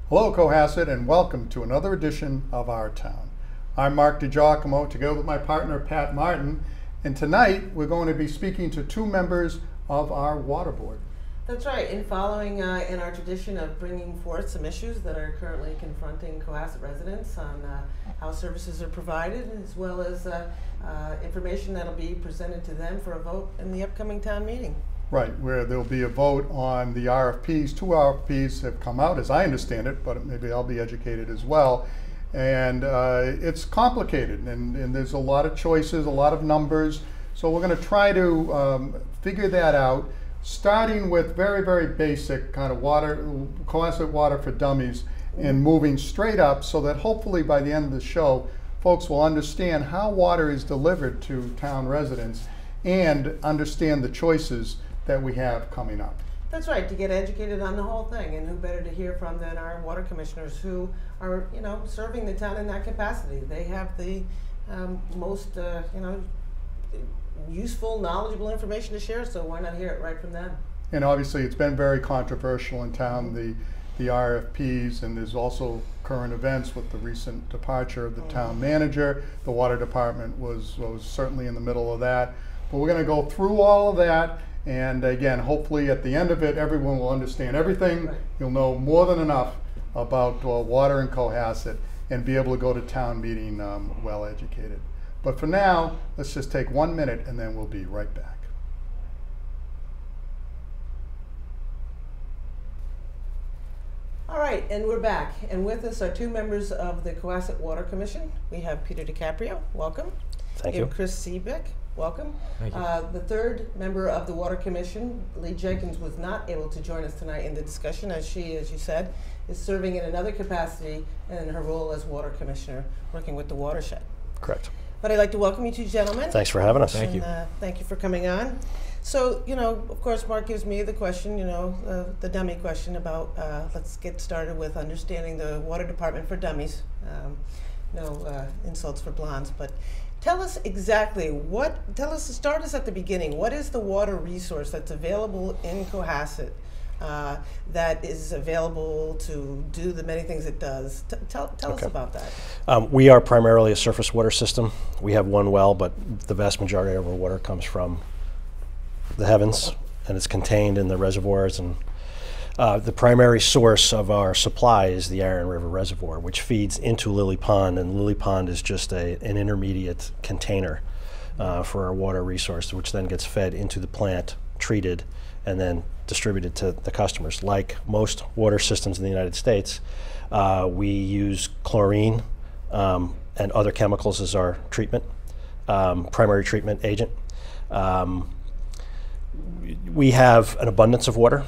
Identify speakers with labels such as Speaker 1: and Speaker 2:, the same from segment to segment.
Speaker 1: Hello, Cohasset, and welcome to another edition of Our Town. I'm Mark DeGiacomo, together with my partner, Pat Martin, and tonight we're going to be speaking to two members of our water board.
Speaker 2: That's right, and following in our tradition of bringing forth some issues that are currently confronting Cohasset residents on how services are provided, as well as information that will be presented to them for a vote in the upcoming town meeting.
Speaker 1: Right, where there'll be a vote on the RFPs. Two RFPs have come out, as I understand it, but maybe I'll be educated as well. And it's complicated, and there's a lot of choices, a lot of numbers. So we're going to try to figure that out, starting with very, very basic kind of water, Cohasset Water for Dummies, and moving straight up so that hopefully by the end of the show, folks will understand how water is delivered to town residents and understand the choices that we have coming up.
Speaker 2: That's right, to get educated on the whole thing, and who better to hear from than our water commissioners who are, serving the town in that capacity. They have the most, useful, knowledgeable information to share, so why not hear it right from them?
Speaker 1: And obviously it's been very controversial in town, the RFPs, and there's also current events with the recent departure of the town manager. The water department was certainly in the middle of that. But we're going to go through all of that, and again, hopefully at the end of it, everyone will understand everything. Right. You'll know more than enough about water in Cohasset and be able to go to town meeting well educated. But for now, let's just take 1 minute and then we'll be right back.
Speaker 2: All right, and we're back. And with us are two members of the Cohasset Water Commission. We have Peter DeCaprio, welcome.
Speaker 3: Thank you.
Speaker 2: And Chris Seebeck, welcome.
Speaker 3: Thank you.
Speaker 2: The third member of the Water Commission, Lee Jenkins, was not able to join us tonight in the discussion, as she, as you said, is serving in another capacity in her role as Water Commissioner, working with the watershed.
Speaker 3: Correct.
Speaker 2: But I'd like to welcome you two gentlemen.
Speaker 3: Thanks for having us.
Speaker 2: Thank you. Thank you for coming on. So, of course, Mark gives me the question, the dummy question about, let's get started with understanding the water department for dummies. No insults for blondes, but tell us exactly start us at the beginning. What is the water resource that's available in Cohasset that is available to do the many things it does? Tell us about that.
Speaker 3: We are primarily a surface water system. We have one well, but the vast majority of our water comes from the heavens, and it's contained in the reservoirs. And the primary source of our supply is the Iron River Reservoir, which feeds into Lily Pond, and Lily Pond is just an intermediate container for our water resource, which then gets fed into the plant, treated, and then distributed to the customers. Like most water systems in the United States, we use chlorine and other chemicals as our treatment, primary treatment agent. We have an abundance of water.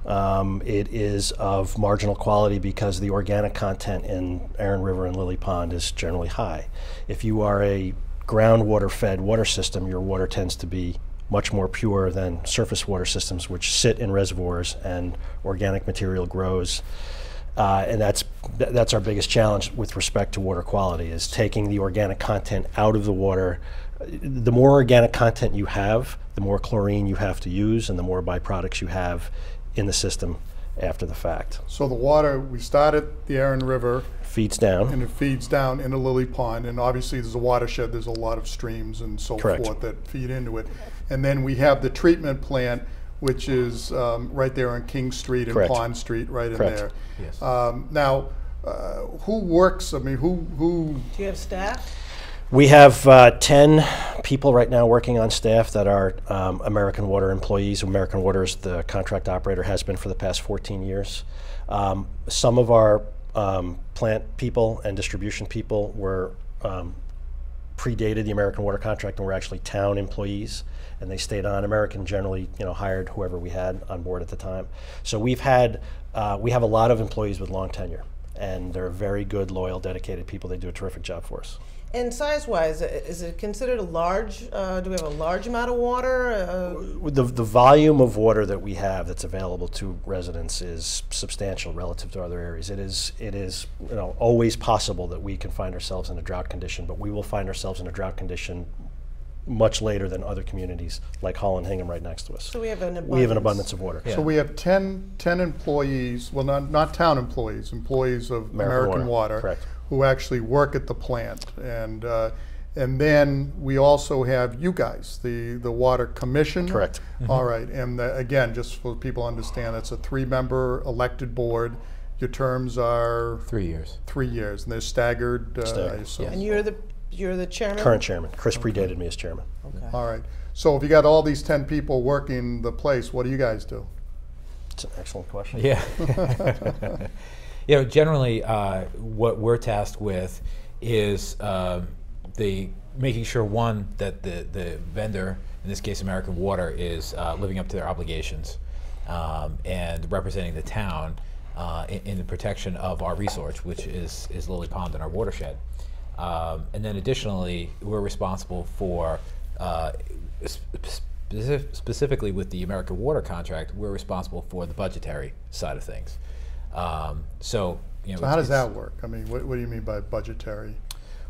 Speaker 3: It is of marginal quality because the organic content in Iron River and Lily Pond is generally high. If you are a groundwater fed water system, your water tends to be much more pure than surface water systems, which sit in reservoirs and organic material grows. And that's our biggest challenge with respect to water quality, is taking the organic content out of the water. The more organic content you have, the more chlorine you have to use, and the more byproducts you have in the system after the fact.
Speaker 1: So the water, we start at the Iron River.
Speaker 3: Feeds down.
Speaker 1: And it feeds down into Lily Pond, and obviously there's a watershed, there's a lot of streams and so
Speaker 3: Correct.
Speaker 1: forth that feed into it. And then we have the treatment plant, which is right there on King Street and
Speaker 3: Correct.
Speaker 1: Pond Street, right
Speaker 3: Correct.
Speaker 1: in there.
Speaker 3: Yes.
Speaker 1: Now, who works, who?
Speaker 2: Do you have staff?
Speaker 3: We have 10 people right now working on staff that are American Water employees. American Water is the contract operator, has been for the past 14 years. Some of our plant people and distribution people were predated the American Water contract and were actually town employees, and they stayed on. American generally, hired whoever we had on board at the time. So we have a lot of employees with long tenure, and they're very good, loyal, dedicated people. They do a terrific job for us.
Speaker 2: And size-wise, is it considered a large, do we have a large amount of water?
Speaker 3: The volume of water that we have that's available to residents is substantial relative to other areas. It is always possible that we can find ourselves in a drought condition, but we will find ourselves in a drought condition much later than other communities like Holland Hingham right next to us.
Speaker 2: So we have an abundance.
Speaker 3: We have an abundance of water.
Speaker 4: Yeah.
Speaker 1: So we have 10 employees, well, not town employees, employees of American Water,
Speaker 3: correct,
Speaker 1: who actually work at the plant. And then we also have you guys, the Water Commission.
Speaker 3: correct.
Speaker 1: All right, and again, just so people understand, it's a 3-member elected board. Your terms are
Speaker 4: 3 years.
Speaker 1: 3 years, and they're staggered, I
Speaker 3: Staggered,
Speaker 1: assume.
Speaker 2: And you're the chairman?
Speaker 3: Current chairman. Chris predated me as chairman.
Speaker 2: Okay.
Speaker 1: All right, so if you got all these 10 people working the place, what do you guys do?
Speaker 3: It's an excellent question.
Speaker 4: Yeah. You know, generally, what we're tasked with is making sure, one, that the vendor, in this case American Water, is living up to their obligations and representing the town in the protection of our resource, which is Lily Pond and our watershed. And then additionally, we're responsible for, specifically with the American Water contract, we're responsible for the budgetary side of things. So, you know,
Speaker 1: So how does that work? I mean, what do you mean by budgetary?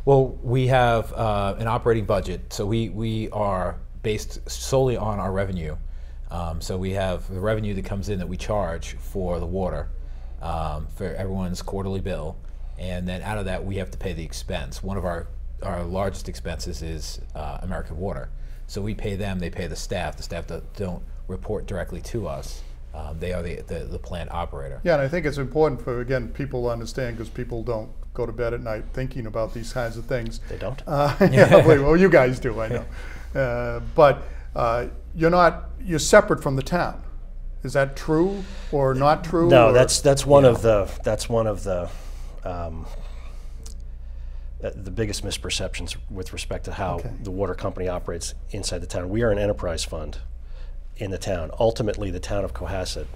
Speaker 4: Well, we have an operating budget, so we are based solely on our revenue. So we have the revenue that comes in that we charge for the water, for everyone's quarterly bill, and then out of that we have to pay the expense. One of our largest expenses is American Water. So we pay them, they pay the staff. The staff don't report directly to us. They are the plant operator.
Speaker 1: Yeah, and I think it's important for, again, people to understand, because people don't go to bed at night thinking about these kinds of things.
Speaker 3: They don't?
Speaker 1: Yeah, well, you guys do, I know. But you're separate from the town. Is that true or not true?
Speaker 3: No,
Speaker 1: or?
Speaker 3: that's one of the biggest misperceptions with respect to how the water company operates inside the town. We are an enterprise fund in the town. Ultimately, the town of Cohasset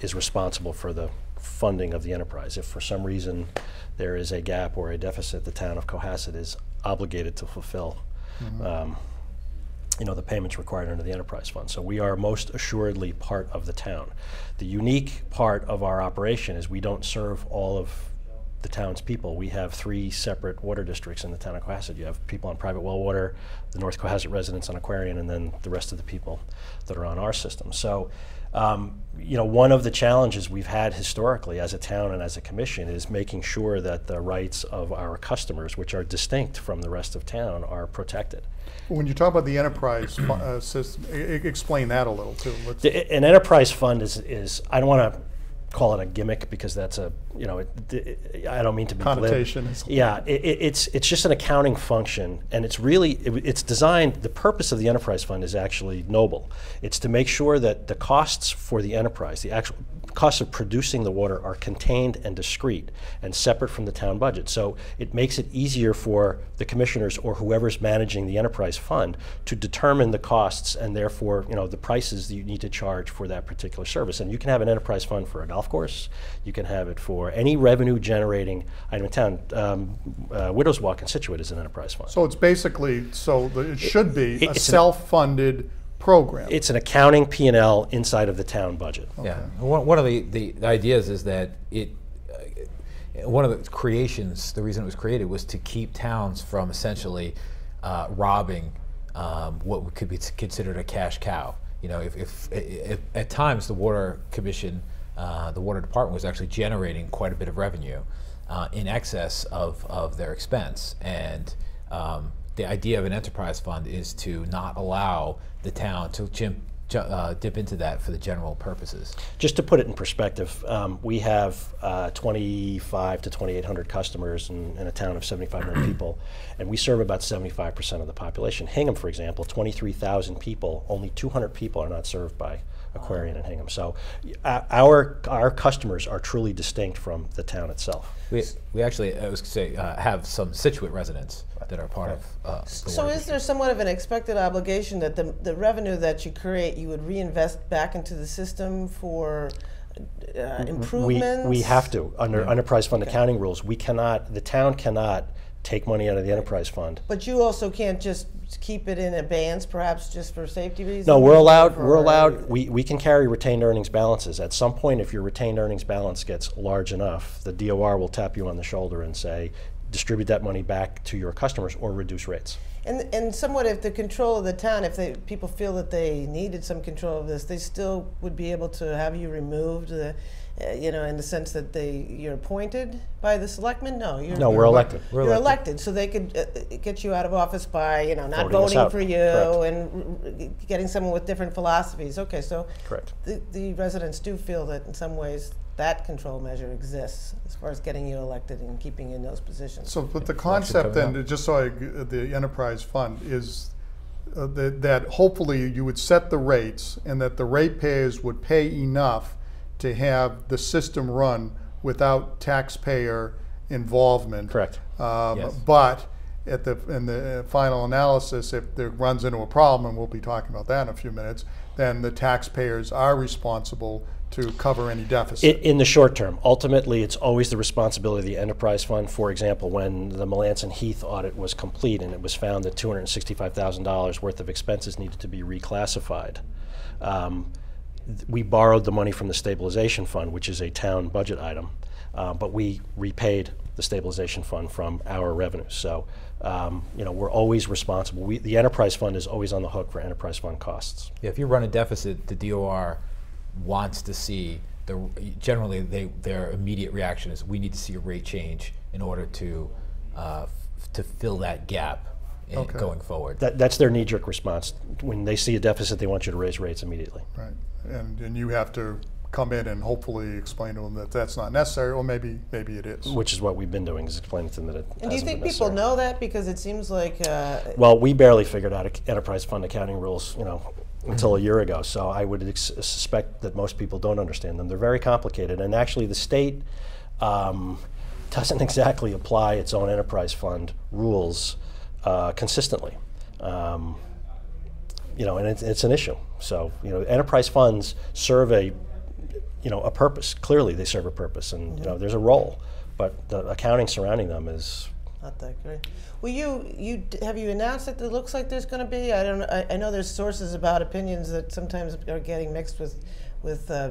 Speaker 3: is responsible for the funding of the enterprise. If for some reason there is a gap or a deficit, the town of Cohasset is obligated to fulfill the payments required under the enterprise fund. So we are most assuredly part of the town. The unique part of our operation is we don't serve all of the town's people. We have 3 separate water districts in the town of Cohasset. You have people on private well water, the North Cohasset residents on Aquarian, and then the rest of the people that are on our system. So, one of the challenges we've had historically as a town and as a commission is making sure that the rights of our customers, which are distinct from the rest of town, are protected.
Speaker 1: When you talk about the enterprise system, explain that a little too.
Speaker 3: An enterprise fund is I don't want to call it a gimmick, because that's I don't mean to be
Speaker 1: connotation.
Speaker 3: Yeah, it's just an accounting function, and it's designed. The purpose of the enterprise fund is actually noble. It's to make sure that the costs for the enterprise, the actual costs of producing the water, are contained and discrete and separate from the town budget. So it makes it easier for the commissioners or whoever's managing the enterprise fund to determine the costs and therefore the prices that you need to charge for that particular service. And you can have an enterprise fund for a golf course. You can have it for any revenue generating item in town. Widows Walk in Situate is an enterprise fund.
Speaker 1: So it's basically, it should be a self-funded program.
Speaker 3: It's an accounting P&L inside of the town budget.
Speaker 4: Okay. Yeah, one of the ideas is that one of the creations, the reason it was created was to keep towns from essentially robbing what could be considered a cash cow. If at times the Water Commission, the Water Department was actually generating quite a bit of revenue in excess of their expense, and the idea of an enterprise fund is to not allow the town to dip into that for the general purposes.
Speaker 3: Just to put it in perspective, we have 2,500 to 2,800 customers in a town of 7,500 people, and we serve about 75% of the population. Hingham, for example, 23,000 people, only 200 people are not served by Aquarian and Hingham. So our customers are truly distinct from the town itself.
Speaker 4: We actually, I was going to say, have some Situate residents that are part of
Speaker 2: So is there somewhat of an expected obligation that the revenue that you create, you would reinvest back into the system for improvements?
Speaker 3: We have to. Under enterprise fund accounting rules, the town cannot take money out of the enterprise fund.
Speaker 2: But you also can't just keep it in abeyance, perhaps just for safety reasons?
Speaker 3: No, we're allowed, we can carry retained earnings balances. At some point, if your retained earnings balance gets large enough, the DOR will tap you on the shoulder and say, distribute that money back to your customers or reduce rates.
Speaker 2: And somewhat, if the control of the town, if people feel that they needed some control of this, they still would be able to have you removed, in the sense that you're appointed by the selectmen. No,
Speaker 3: we're elected.
Speaker 2: You're elected, so they could get you out of office by not voting for you.
Speaker 3: Correct.
Speaker 2: And getting someone with different philosophies. Okay, so
Speaker 3: correct.
Speaker 2: The residents do feel that in some ways that control measure exists as far as getting you elected and keeping you in those positions.
Speaker 1: So, but the concept then, just so the enterprise fund is that hopefully you would set the rates and that the ratepayers would pay enough to have the system run without taxpayer involvement.
Speaker 3: Correct.
Speaker 4: Yes.
Speaker 1: But in the final analysis, if it runs into a problem, and we'll be talking about that in a few minutes, then the taxpayers are responsible to cover any deficit.
Speaker 3: In the short term. Ultimately, it's always the responsibility of the enterprise fund. For example, when the Melanson Heath audit was complete and it was found that $265,000 worth of expenses needed to be reclassified, we borrowed the money from the stabilization fund, which is a town budget item, but we repaid the stabilization fund from our revenues. So, we're always responsible. The enterprise fund is always on the hook for enterprise fund costs.
Speaker 4: Yeah, if you run a deficit, the DOR wants to see generally their immediate reaction is we need to see a rate change in order to fill that gap going forward.
Speaker 3: That's their knee-jerk response. When they see a deficit, they want you to raise rates immediately.
Speaker 1: Right, and you have to come in and hopefully explain to them that that's not necessary, or maybe it is.
Speaker 3: Which is what we've been doing, is explaining to them that it hasn't been necessary.
Speaker 2: And do you think people know that? Because it seems like...
Speaker 3: Well, we barely figured out enterprise fund accounting rules, until a year ago. So I would suspect that most people don't understand them. They're very complicated, and actually the state doesn't exactly apply its own enterprise fund rules consistently. And it's an issue. So enterprise funds serve a purpose. Clearly, they serve a purpose, and there's a role, but the accounting surrounding them is
Speaker 2: not that great. Well, have you announced that it looks like there's going to be? I know there's sources about opinions that sometimes are getting mixed with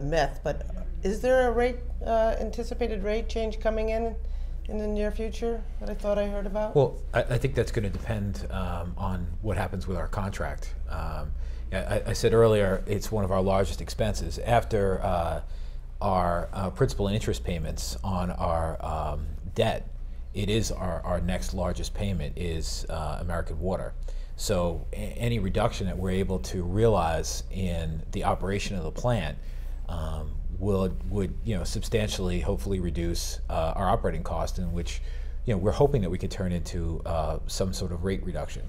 Speaker 2: myth, but is there a anticipated rate change coming in the near future that I thought I heard about?
Speaker 4: Well, I think that's going to depend on what happens with our contract. I said earlier it's one of our largest expenses. After our principal and interest payments on our debt, it is our next largest payment is American Water. So any reduction that we're able to realize in the operation of the plant would substantially, hopefully, reduce our operating cost, in which we're hoping that we could turn into some sort of rate reduction.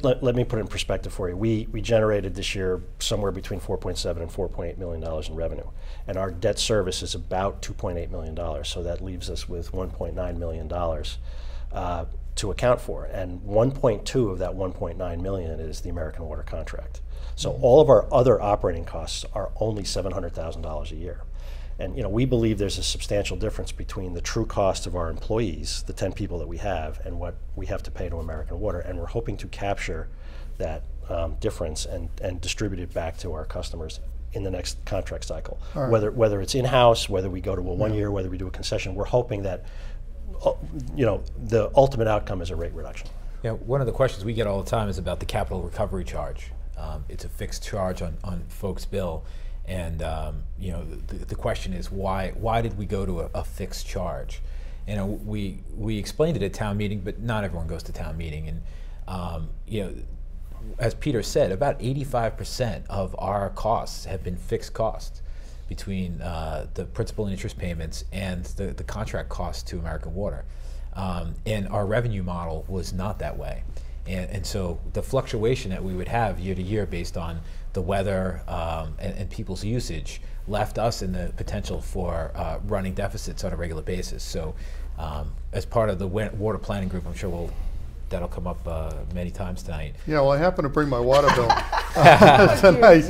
Speaker 3: Let me put it in perspective for you. We generated this year somewhere between $4.7 and $4.8 million in revenue, and our debt service is about $2.8 million. So that leaves us with $1.9 million to account for, and 1.2 of that 1.9 million is the American Water contract. So all of our other operating costs are only $700,000 a year. And we believe there's a substantial difference between the true cost of our employees, the 10 people that we have, and what we have to pay to American Water. And we're hoping to capture that difference and distribute it back to our customers in the next contract cycle. Right. Whether it's in-house, whether we go to a 1 year, whether we do a concession, we're hoping that the ultimate outcome is a rate reduction.
Speaker 4: Yeah, one of the questions we get all the time is about the capital recovery charge. It's a fixed charge on folks' bill. And the question is why did we go to a fixed charge? We explained it at town meeting, but not everyone goes to town meeting. And as Peter said, about 85% of our costs have been fixed costs between the principal and interest payments and the contract costs to American Water. And our revenue model was not that way. And so the fluctuation that we would have year to year based on the weather and people's usage left us in the potential for running deficits on a regular basis. So as part of the water planning group, I'm sure that'll come up many times tonight.
Speaker 1: Yeah, well, I happen to bring my water bill tonight,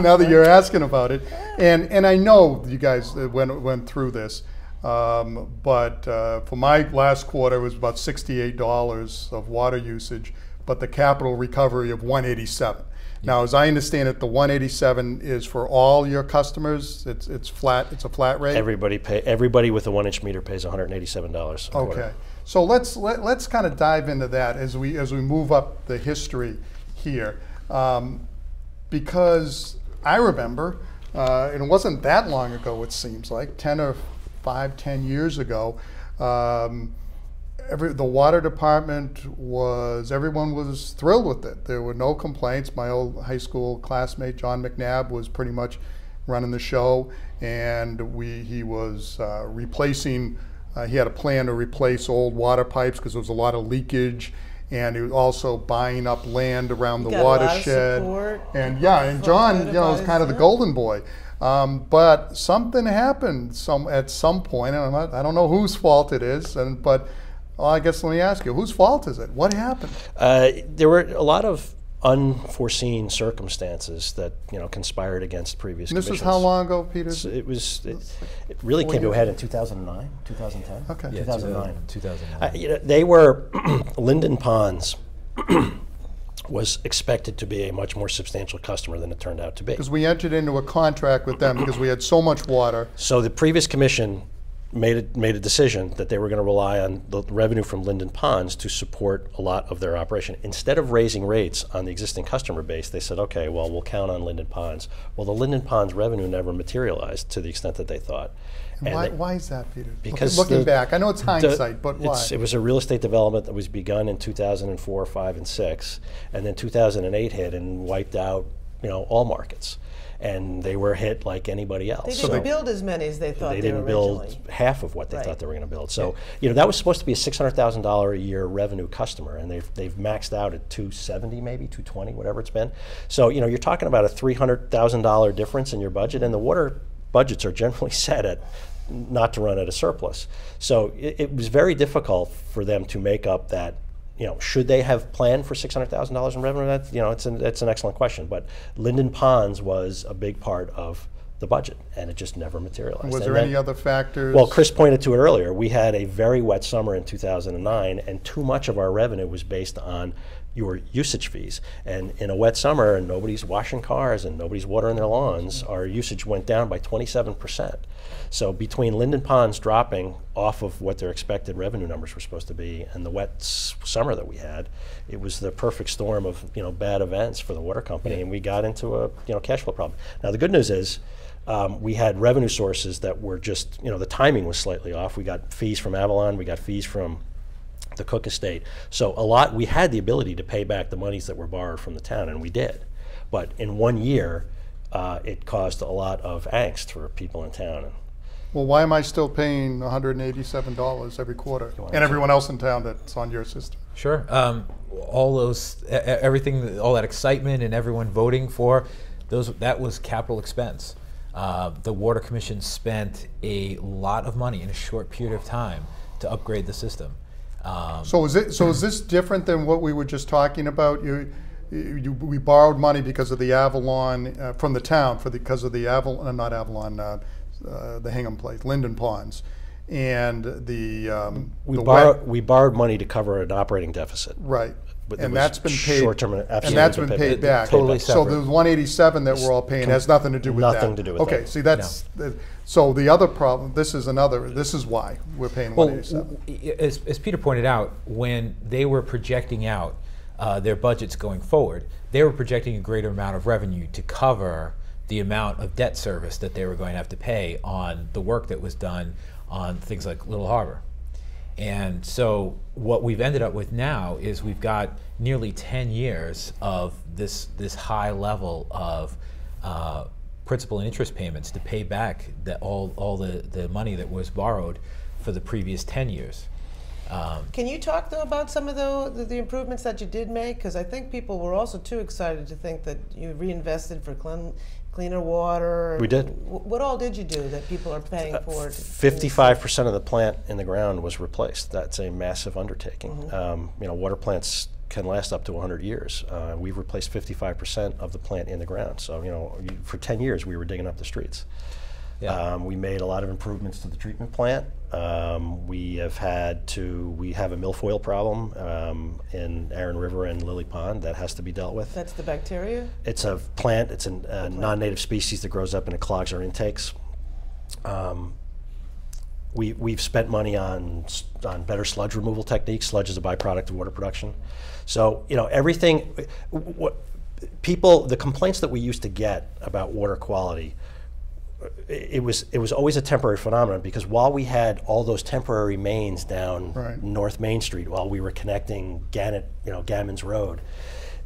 Speaker 1: now that you're asking about it. And I know you guys went through this, but for my last quarter, it was about $68 of water usage, but the capital recovery of $187. Now, as I understand it, the 187 is for all your customers. It's flat. It's a flat rate.
Speaker 3: Everybody with a 1-inch meter pays $187 a quarter.
Speaker 1: Okay, so let's kind of dive into that as we move up the history here, because I remember, and it wasn't that long ago. It seems like 10 years ago. The water department everyone was thrilled with it. There were no complaints. My old high school classmate, John McNabb, was pretty much running the show, and he was replacing, he had a plan to replace old water pipes because there was a lot of leakage, and he was also buying up land around the watershed. And John, was kind of the golden boy. But something happened at some point, and I don't know whose fault it is, but I guess let me ask you, whose fault is it? What happened?
Speaker 3: There were a lot of unforeseen circumstances that conspired against previous commissions.
Speaker 1: This was how long ago, Peter?
Speaker 3: It really came to a head in 2009, 2010.
Speaker 1: Okay.
Speaker 3: Yeah, 2009.
Speaker 4: 2009.
Speaker 3: They were Linden Ponds was expected to be a much more substantial customer than it turned out to be.
Speaker 1: Because we entered into a contract with them because we had so much water.
Speaker 3: So the previous commission made a decision that they were going to rely on the revenue from Linden Ponds to support a lot of their operation. Instead of raising rates on the existing customer base, they said, okay, well, we'll count on Linden Ponds. Well, the Linden Ponds revenue never materialized to the extent that they thought.
Speaker 1: And why is that, Peter?
Speaker 3: Because
Speaker 1: looking back, I know it's hindsight, but why?
Speaker 3: It was a real estate development that was begun in 2004, 5, and 6, and then 2008 hit and wiped out, all markets. And they were hit like anybody else.
Speaker 2: They didn't build as many as they thought
Speaker 3: they
Speaker 2: they were
Speaker 3: didn't
Speaker 2: originally.
Speaker 3: build half of what they thought they were going to build. So that was supposed to be a $600,000 a year revenue customer, and they've maxed out at 270, maybe 220, whatever it's been. So you're talking about a $300,000 difference in your budget, and the water budgets are generally set at not to run at a surplus. So it was very difficult for them to make up that. Should they have planned for $600,000 in revenue? That's an excellent question. But Linden Ponds was a big part of the budget, and it just never materialized.
Speaker 1: Was there any other factors?
Speaker 3: Well, Chris pointed to it earlier. We had a very wet summer in 2009, and too much of our revenue was based on your usage fees. And in a wet summer, and nobody's washing cars and nobody's watering their lawns, our usage went down by 27%. So between Linden Ponds dropping off of what their expected revenue numbers were supposed to be and the wet summer that we had, it was the perfect storm of bad events for the water company, and we got into a cash flow problem. Now the good news is we had revenue sources that were just the timing was slightly off. We got fees from Avalon, we got fees from the Cook Estate. So we had the ability to pay back the monies that were borrowed from the town, and we did. But in 1 year, it caused a lot of angst for people in town.
Speaker 1: Well, why am I still paying $187 every quarter, and everyone else in town that's on your system?
Speaker 4: Sure. All those, everything, all that excitement and everyone voting for that was capital expense. The Water Commission spent a lot of money in a short period of time to upgrade the system.
Speaker 1: So is this different than what we were just talking about? We borrowed money because of the Avalon from the town because of the Avalon, not Avalon, the Hingham place, Linden Ponds, and
Speaker 3: we borrowed money to cover an operating deficit.
Speaker 1: Right.
Speaker 3: But
Speaker 1: and that's been paid.
Speaker 3: Short-term,
Speaker 1: and that's been paid back.
Speaker 4: Totally separate.
Speaker 1: So the 187 that we're all paying has nothing to do with that.
Speaker 3: Nothing to do with that.
Speaker 1: Okay. See, that's so the other problem. This is why we're paying 187.
Speaker 4: As Peter pointed out, when they were projecting out their budgets going forward, they were projecting a greater amount of revenue to cover the amount of debt service that they were going to have to pay on the work that was done on things like Little Harbor. And so what we've ended up with now is we've got nearly 10 years of this high level of principal and interest payments to pay back all the money that was borrowed for the previous 10 years.
Speaker 2: Can you talk though about some of the improvements that you did make? Because I think people were also too excited to think that you reinvested for cleaner water.
Speaker 3: We did.
Speaker 2: What all did you do that people are paying for?
Speaker 3: 55% of the plant in the ground was replaced. That's a massive undertaking.
Speaker 2: Mm-hmm.
Speaker 3: Water plants can last up to 100 years. We've replaced 55% of the plant in the ground. So for 10 years we were digging up the streets.
Speaker 4: Yeah.
Speaker 3: We made a lot of improvements to the treatment plant. We have a milfoil problem in Aaron River and Lily Pond that has to be dealt with.
Speaker 2: That's the bacteria?
Speaker 3: It's a plant. It's a non-native species that grows up and it clogs our intakes. We've spent money on better sludge removal techniques. Sludge is a byproduct of water production. So, everything, the complaints that we used to get about water quality, it was always a temporary phenomenon, because while we had all those temporary mains down North Main Street, while we were connecting Gammons Road,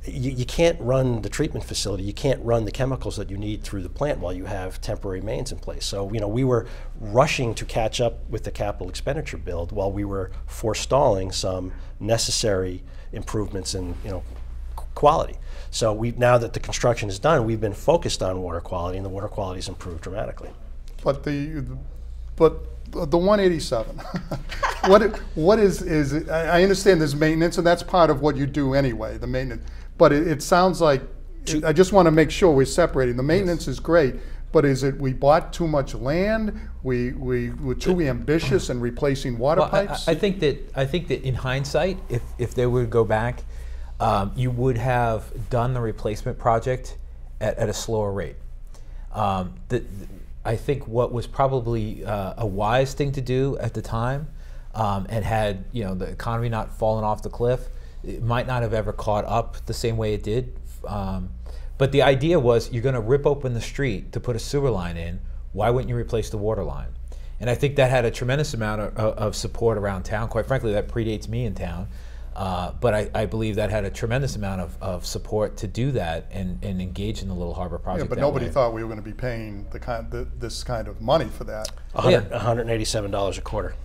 Speaker 3: you can't run the treatment facility, you can't run the chemicals that you need through the plant while you have temporary mains in place. So, we were rushing to catch up with the capital expenditure build while we were forestalling some necessary improvements in, quality. So now that the construction is done, we've been focused on water quality, and the water quality has improved dramatically.
Speaker 1: But the 187, what is I understand there's maintenance, and that's part of what you do anyway, the maintenance. But it sounds like, I just want to make sure we're separating. The maintenance is great, but is it we bought too much land? We were too ambitious in replacing water pipes?
Speaker 4: I think that in hindsight, if they would go back, you would have done the replacement project at a slower rate. I think what was probably a wise thing to do at the time, and had the economy not fallen off the cliff, it might not have ever caught up the same way it did. But the idea was, you're going to rip open the street to put a sewer line in. Why wouldn't you replace the water line? And I think that had a tremendous amount of support around town. Quite frankly, that predates me in town. But I believe that had a tremendous amount of support to do that and engage in the Little Harbor project.
Speaker 1: Yeah, but nobody thought we were going to be paying this kind of money for that.
Speaker 3: $187 a quarter.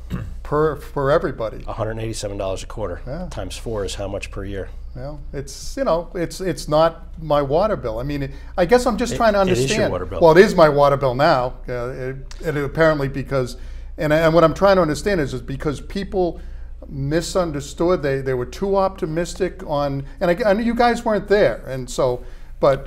Speaker 1: For everybody.
Speaker 3: $187 a quarter times 4 is how much per year?
Speaker 1: Well, it's it's not my water bill. I mean, I guess I'm just trying to understand.
Speaker 3: It is your water bill.
Speaker 1: Well, it is my water bill now, and apparently because, and what I'm trying to understand is because people misunderstood. They were too optimistic on, and I know you guys weren't there, and so, but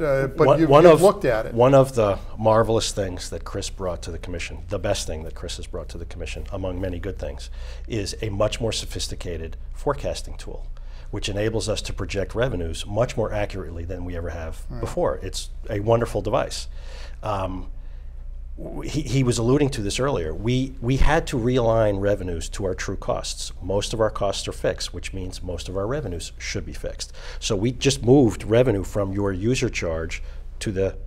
Speaker 1: you've looked at it.
Speaker 3: One of the marvelous things that Chris brought to the commission, the best thing that Chris has brought to the commission, among many good things, is a much more sophisticated forecasting tool, which enables us to project revenues much more accurately than we ever have before. It's a wonderful device. He was alluding to this earlier. We had to realign revenues to our true costs. Most of our costs are fixed, which means most of our revenues should be fixed. So we just moved revenue from your user charge to the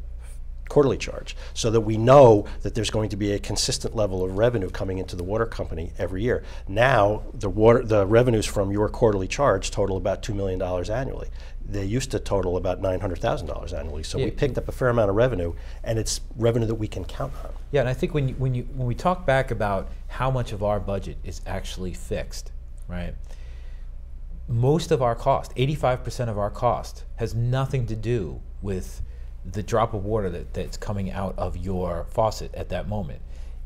Speaker 3: quarterly charge, so that we know that there's going to be a consistent level of revenue coming into the water company every year. Now, the revenues from your quarterly charge total about $2 million annually. They used to total about $900,000 annually. So we picked up a fair amount of revenue, and it's revenue that we can count on.
Speaker 4: Yeah, and I think when we talk back about how much of our budget is actually fixed, right? Most of our cost, 85% of our cost, has nothing to do with the drop of water that's coming out of your faucet at that moment.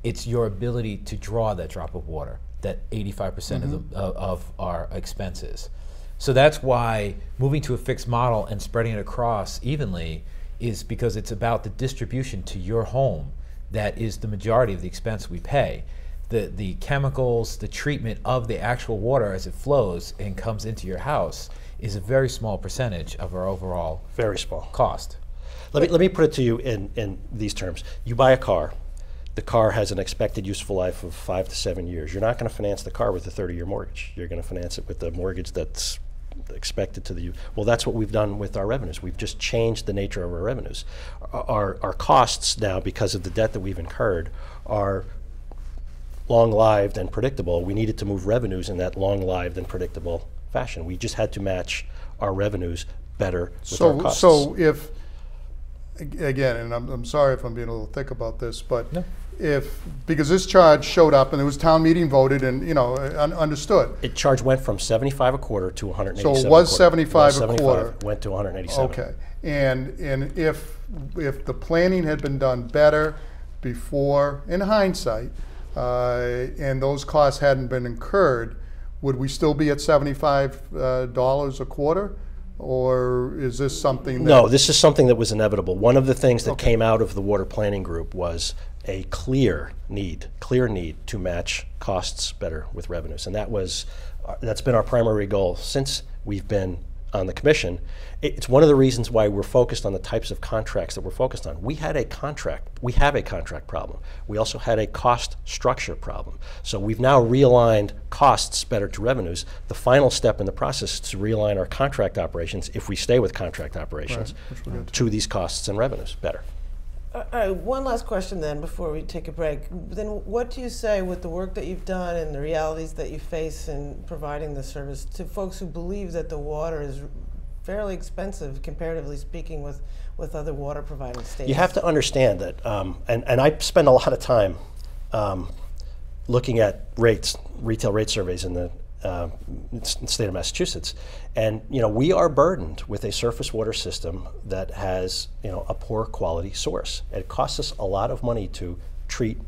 Speaker 4: It's your ability to draw that drop of water, that 85% of our expenses. So that's why moving to a fixed model and spreading it across evenly is because it's about the distribution to your home that is the majority of the expense we pay. The chemicals, the treatment of the actual water as it flows and comes into your house is a very small percentage of our overall cost.
Speaker 3: Let me put it to you in these terms. You buy a car. The car has an expected useful life of 5 to 7 years. You're not going to finance the car with a 30-year mortgage. You're going to finance it with a mortgage that's expected to the, well, that's what we've done with our revenues. We've just changed the nature of our revenues. Our costs now, because of the debt that we've incurred, are long-lived and predictable. We needed to move revenues in that long-lived and predictable fashion. We just had to match our revenues better with our costs.
Speaker 1: So if, again, and I'm sorry if I'm being a little thick about this, but because this charge showed up and it was town meeting voted and understood.
Speaker 3: It charge went from 75 a quarter to 187.
Speaker 1: So it was 75 a quarter.
Speaker 3: Went to 187.
Speaker 1: Okay, and if the planning had been done better before, in hindsight, and those costs hadn't been incurred, would we still be at $75 a quarter? Or is this something that...
Speaker 3: No, this is something that was inevitable. One of the things that came out of the water planning group was a clear need to match costs better with revenues. And that's been our primary goal since we've been on the commission. It's one of the reasons why we're focused on the types of contracts that we're focused on. We have a contract problem. We also had a cost structure problem. So we've now realigned costs better to revenues. The final step in the process is to realign our contract operations, if we stay with contract operations, to these costs and revenues better.
Speaker 2: All right, one last question then before we take a break. Then what do you say with the work that you've done and the realities that you face in providing the service to folks who believe that the water is fairly expensive, comparatively speaking, with other water providing states?
Speaker 3: You have to understand that, and I spend a lot of time looking at rates, retail rate surveys in the state of Massachusetts, and we are burdened with a surface water system that has a poor quality source. It costs us a lot of money to treat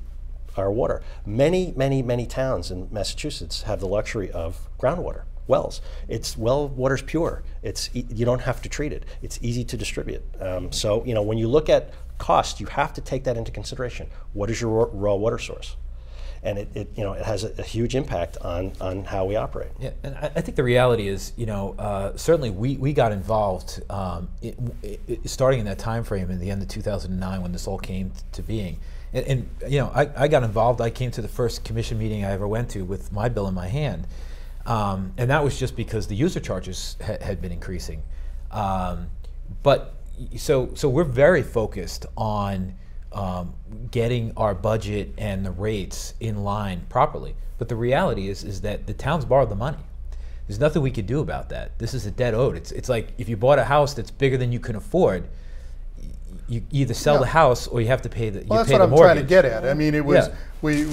Speaker 3: our water. Many towns in Massachusetts have the luxury of groundwater wells. Water's pure. You don't have to treat it. It's easy to distribute. So when you look at cost, you have to take that into consideration. What is your raw water source? And it has a huge impact on how we operate.
Speaker 4: Yeah, and I think the reality is, certainly we got involved starting in that time frame in the end of 2009 when this all came to being. And I got involved. I came to the first commission meeting I ever went to with my bill in my hand, and that was just because the user charges had been increasing. But so we're very focused on getting our budget and the rates in line properly. But the reality is that the town's borrowed the money. There's nothing we could do about that. This is a debt owed. It's like if you bought a house that's bigger than you can afford, you either sell the house or you have to pay the mortgage.
Speaker 1: Well, that's what I'm trying to get at. I mean, it was we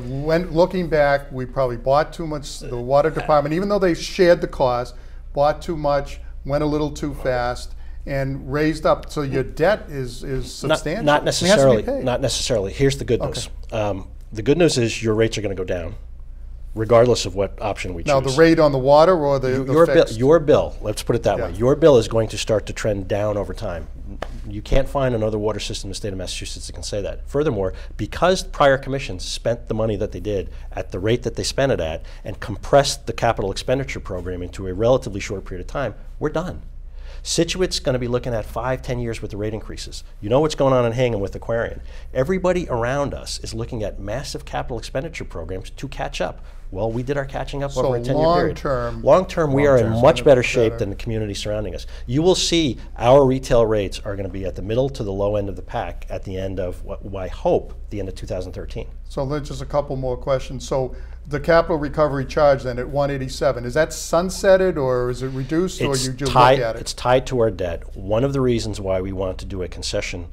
Speaker 1: went looking back. We probably bought too much. The water department, even though they shared the cost, bought too much, went a little too fast, and raised up. So your debt is substantial.
Speaker 3: Not necessarily. Not necessarily. Here's the good news. The good news is your rates are going to go down, regardless of what option we choose.
Speaker 1: Now, the rate on the water or
Speaker 3: your bill. Let's put it that way. Your bill is going to start to trend down over time. You can't find another water system in the state of Massachusetts that can say that. Furthermore, because prior commissions spent the money that they did at the rate that they spent it at and compressed the capital expenditure program into a relatively short period of time, we're done. Situate's going to be looking at 5-10 years with the rate increases. You know what's going on in Hingham with Aquarian. Everybody around us is looking at massive capital expenditure programs to catch up. Well, we did our catching up over a 10-year period. Long-term, we are in much better shape than the community surrounding us. You will see our retail rates are going to be at the middle to the low end of the pack at the end of what I hope the end of 2013.
Speaker 1: So there's just a couple more questions. So the capital recovery charge then at 187, is that sunsetted or is it reduced, or you just look at it?
Speaker 3: It's tied to our debt. One of the reasons why we want to do a concession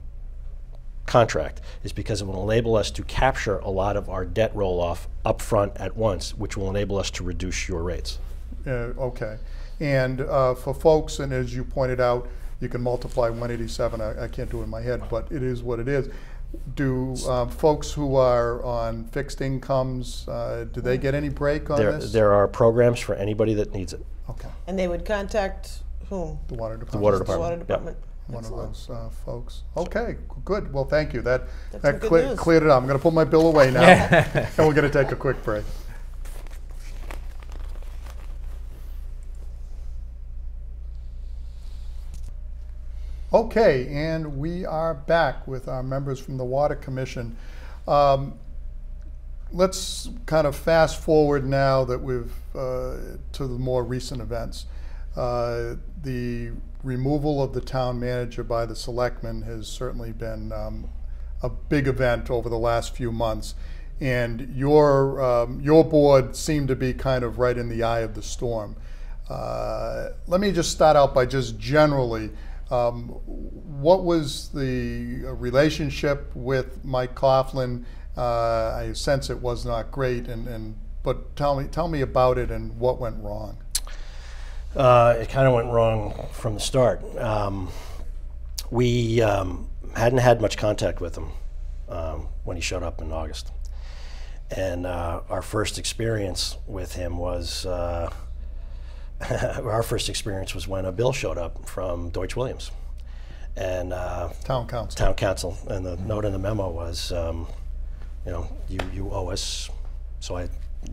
Speaker 3: contract is because it will enable us to capture a lot of our debt roll-off up front at once, which will enable us to reduce your rates.
Speaker 1: Okay. And for folks, and as you pointed out, you can multiply 187, I can't do it in my head, but it is what it is. Do folks who are on fixed incomes, do they get any break on this?
Speaker 3: There are programs for anybody that needs it.
Speaker 1: Okay.
Speaker 2: And they would contact whom?
Speaker 1: The water department.
Speaker 3: The water department.
Speaker 2: The water department.
Speaker 3: Yep.
Speaker 1: One of those folks. Okay, good. Well, thank you. That
Speaker 2: cleared
Speaker 1: it up. I'm going to put my bill away now, and we're going to take a quick break. Okay, and we are back with our members from the Water Commission. Let's kind of fast forward now that we've to the more recent events. The removal of the town manager by the selectmen has certainly been a big event over the last few months, and your board seemed to be kind of right in the eye of the storm. Let me just start out by just generally, what was the relationship with Mike Coughlin? I sense it was not great, but tell me about it and what went wrong.
Speaker 3: It kind of went wrong from the start. We hadn't had much contact with him when he showed up in August. And our first experience with him was, when a bill showed up from Deutsch Williams. and
Speaker 1: Town council.
Speaker 3: Town council, and the note in the memo was, you know, you owe us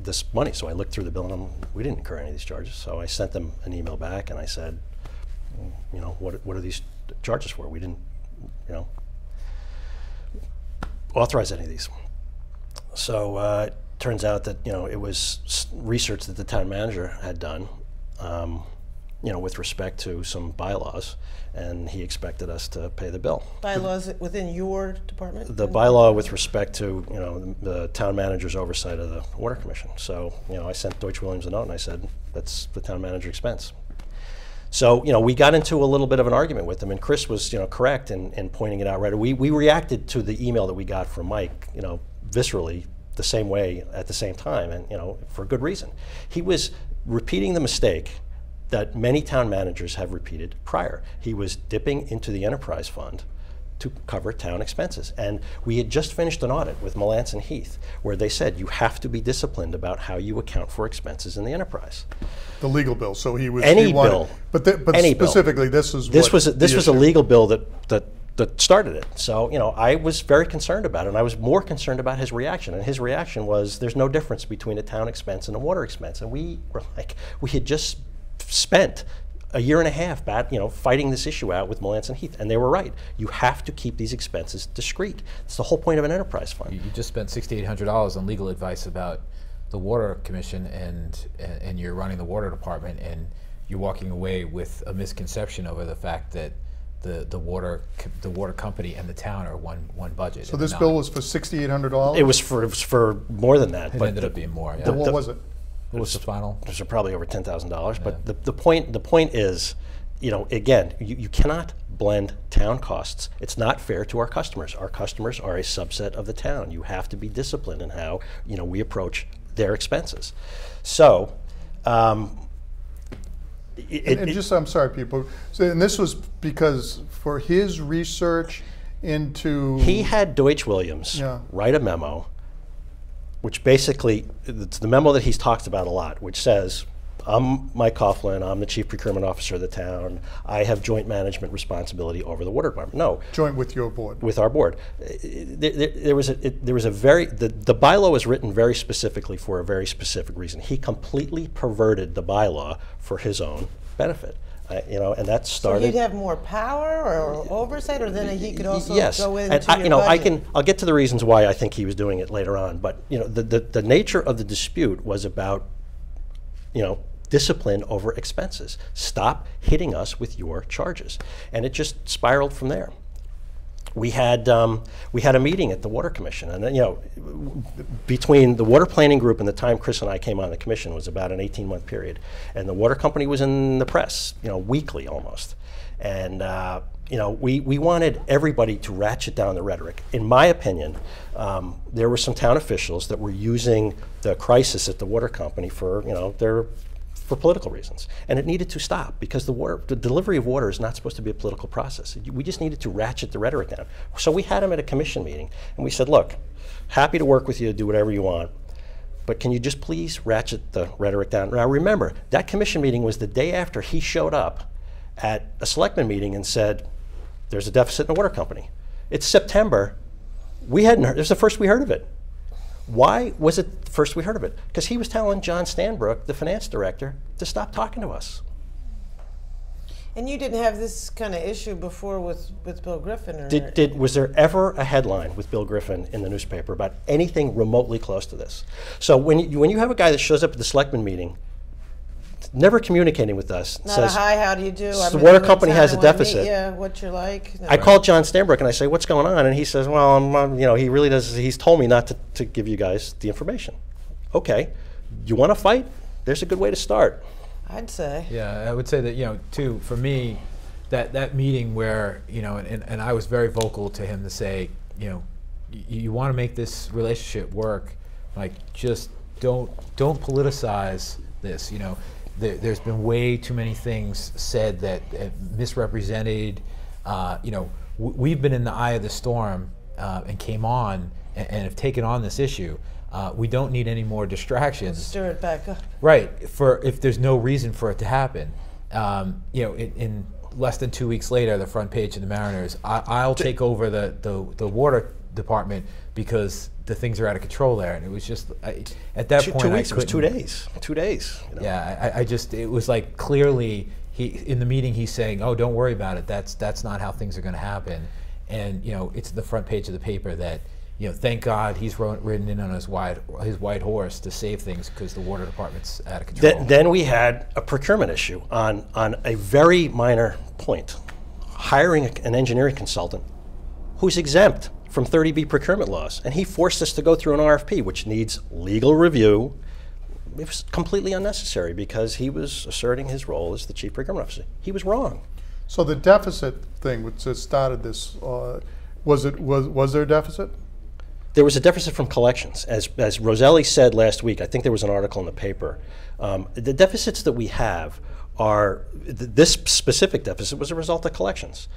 Speaker 3: this money. So I looked through the bill, and we didn't incur any of these charges. So I sent them an email back, and I said, you know, what are these charges for? We didn't, you know, authorize any of these. So it turns out that, you know, it was research that the town manager had done, you know, with respect to some bylaws, and he expected us to pay the bill.
Speaker 2: Bylaws within your department?
Speaker 3: The bylaw with respect to, you know, the town manager's oversight of the Water Commission. So, you know, I sent Deutsch Williams a note, and I said, that's the town manager expense. So, you know, we got into a little bit of an argument with him, and Chris was, you know, correct in pointing it out right. We reacted to the email that we got from Mike, you know, viscerally the same way at the same time, and, you know, for good reason. He was repeating the mistake that many town managers have repeated prior. He was dipping into the enterprise fund to cover town expenses. And we had just finished an audit with Melanson Heath where they said you have to be disciplined about how you account for expenses in the enterprise.
Speaker 1: The legal bill. So he was
Speaker 3: any
Speaker 1: he wanted,
Speaker 3: bill,
Speaker 1: but
Speaker 3: any
Speaker 1: specifically
Speaker 3: bill.
Speaker 1: this
Speaker 3: was a
Speaker 1: issue.
Speaker 3: legal bill that started it. So, you know, I was very concerned about it, and I was more concerned about his reaction. And his reaction was, there's no difference between a town expense and a water expense. And we were like, we had just spent a year and a half fighting this issue out with Melanson Heath, and they were right. You have to keep these expenses discreet. It's the whole point of an enterprise fund.
Speaker 4: You just spent $6,800 on legal advice about the Water Commission, and you're running the water department, and you're walking away with a misconception over the fact that the water company and the town are one budget.
Speaker 1: So this bill was for $6,800?
Speaker 3: It was for more than that.
Speaker 4: It ended up being more. Yeah.
Speaker 1: What was it?
Speaker 4: What was the final?
Speaker 3: It was probably over $10,000.
Speaker 4: Yeah.
Speaker 3: But the point is, you know, again, you cannot blend town costs. It's not fair to our customers. Our customers are a subset of the town. You have to be disciplined in how, you know, we approach their expenses. So, I'm
Speaker 1: sorry, people. So, and this was because for his research into...
Speaker 3: He had Deutsch Williams write a memo, which basically, it's the memo that he's talked about a lot, which says, I'm Mike Coughlin, I'm the chief procurement officer of the town, I have joint management responsibility over the water department. No.
Speaker 1: Joint with your board.
Speaker 3: With our board. There was a very, the bylaw was written very specifically for a very specific reason. He completely perverted the bylaw for his own benefit. You know, and that started.
Speaker 2: So he'd have more power or oversight, or then he could also go into
Speaker 3: and
Speaker 2: your budget?
Speaker 3: I'll get to the reasons why I think he was doing it later on. But, you know, the nature of the dispute was about, you know, discipline over expenses. Stop hitting us with your charges, and it just spiraled from there. We had a meeting at the Water Commission, and then, you know, between the water planning group and the time Chris and I came on the commission was about an 18-month period, and the water company was in the press, you know, weekly almost, and you know, we wanted everybody to ratchet down the rhetoric. In my opinion, there were some town officials that were using the crisis at the water company for, you know, for political reasons, and it needed to stop because the delivery of water is not supposed to be a political process. We just needed to ratchet the rhetoric down. So we had him at a commission meeting, and we said, look, happy to work with you, do whatever you want, but can you just please ratchet the rhetoric down? Now remember, that commission meeting was the day after he showed up at a selectman meeting and said, there's a deficit in the water company. It's September. We hadn't heard, it was the first we heard of it. Why was it the first we heard of it? Because he was telling John Stanbrook, the finance director, to stop talking to us.
Speaker 2: And you didn't have this kind of issue before with Bill Griffin? Or
Speaker 3: Was there ever a headline with Bill Griffin in the newspaper about anything remotely close to this? So when you have a guy that shows up at the selectman meeting, never communicating with us,
Speaker 2: not
Speaker 3: says,
Speaker 2: a hi, how do you do?
Speaker 3: The water company has a deficit.
Speaker 2: Yeah, what you're like.
Speaker 3: I called John Stanbrook and I say, what's going on? And he says, well, you know, he really does. He's told me not to give you guys the information. Okay, you want to fight? There's a good way to start.
Speaker 2: I'd say.
Speaker 4: Yeah, I would say that, you know, too, for me, that meeting where, you know, and I was very vocal to him to say, you know, you want to make this relationship work, like, just don't politicize this, you know. There's been way too many things said that misrepresented. You know, we've been in the eye of the storm and came on and have taken on this issue. We don't need any more distractions.
Speaker 2: Stir it back up.
Speaker 4: Right. For if there's no reason for it to happen. You know, less than 2 weeks later, the front page of the Mariners, I'll take over the water department because the things are out of control there. And it was just, at that point,
Speaker 3: 2 weeks, it was 2 days. 2 days. You know?
Speaker 4: Yeah, I just, it was like clearly, in the meeting he's saying, oh, don't worry about it, that's not how things are going to happen. And, you know, it's the front page of the paper that, you know, thank God he's ridden in on his white horse to save things because the water department's out of control.
Speaker 3: Then we had a procurement issue on a very minor point, hiring an engineering consultant who's exempt from 30B procurement laws, and he forced us to go through an RFP, which needs legal review. It was completely unnecessary because he was asserting his role as the chief procurement officer. He was wrong.
Speaker 1: So the deficit thing, which started this, was there a deficit?
Speaker 3: There was a deficit from collections. As Roselli said last week, I think there was an article in the paper, the deficits that we have are, this specific deficit was a result of collections.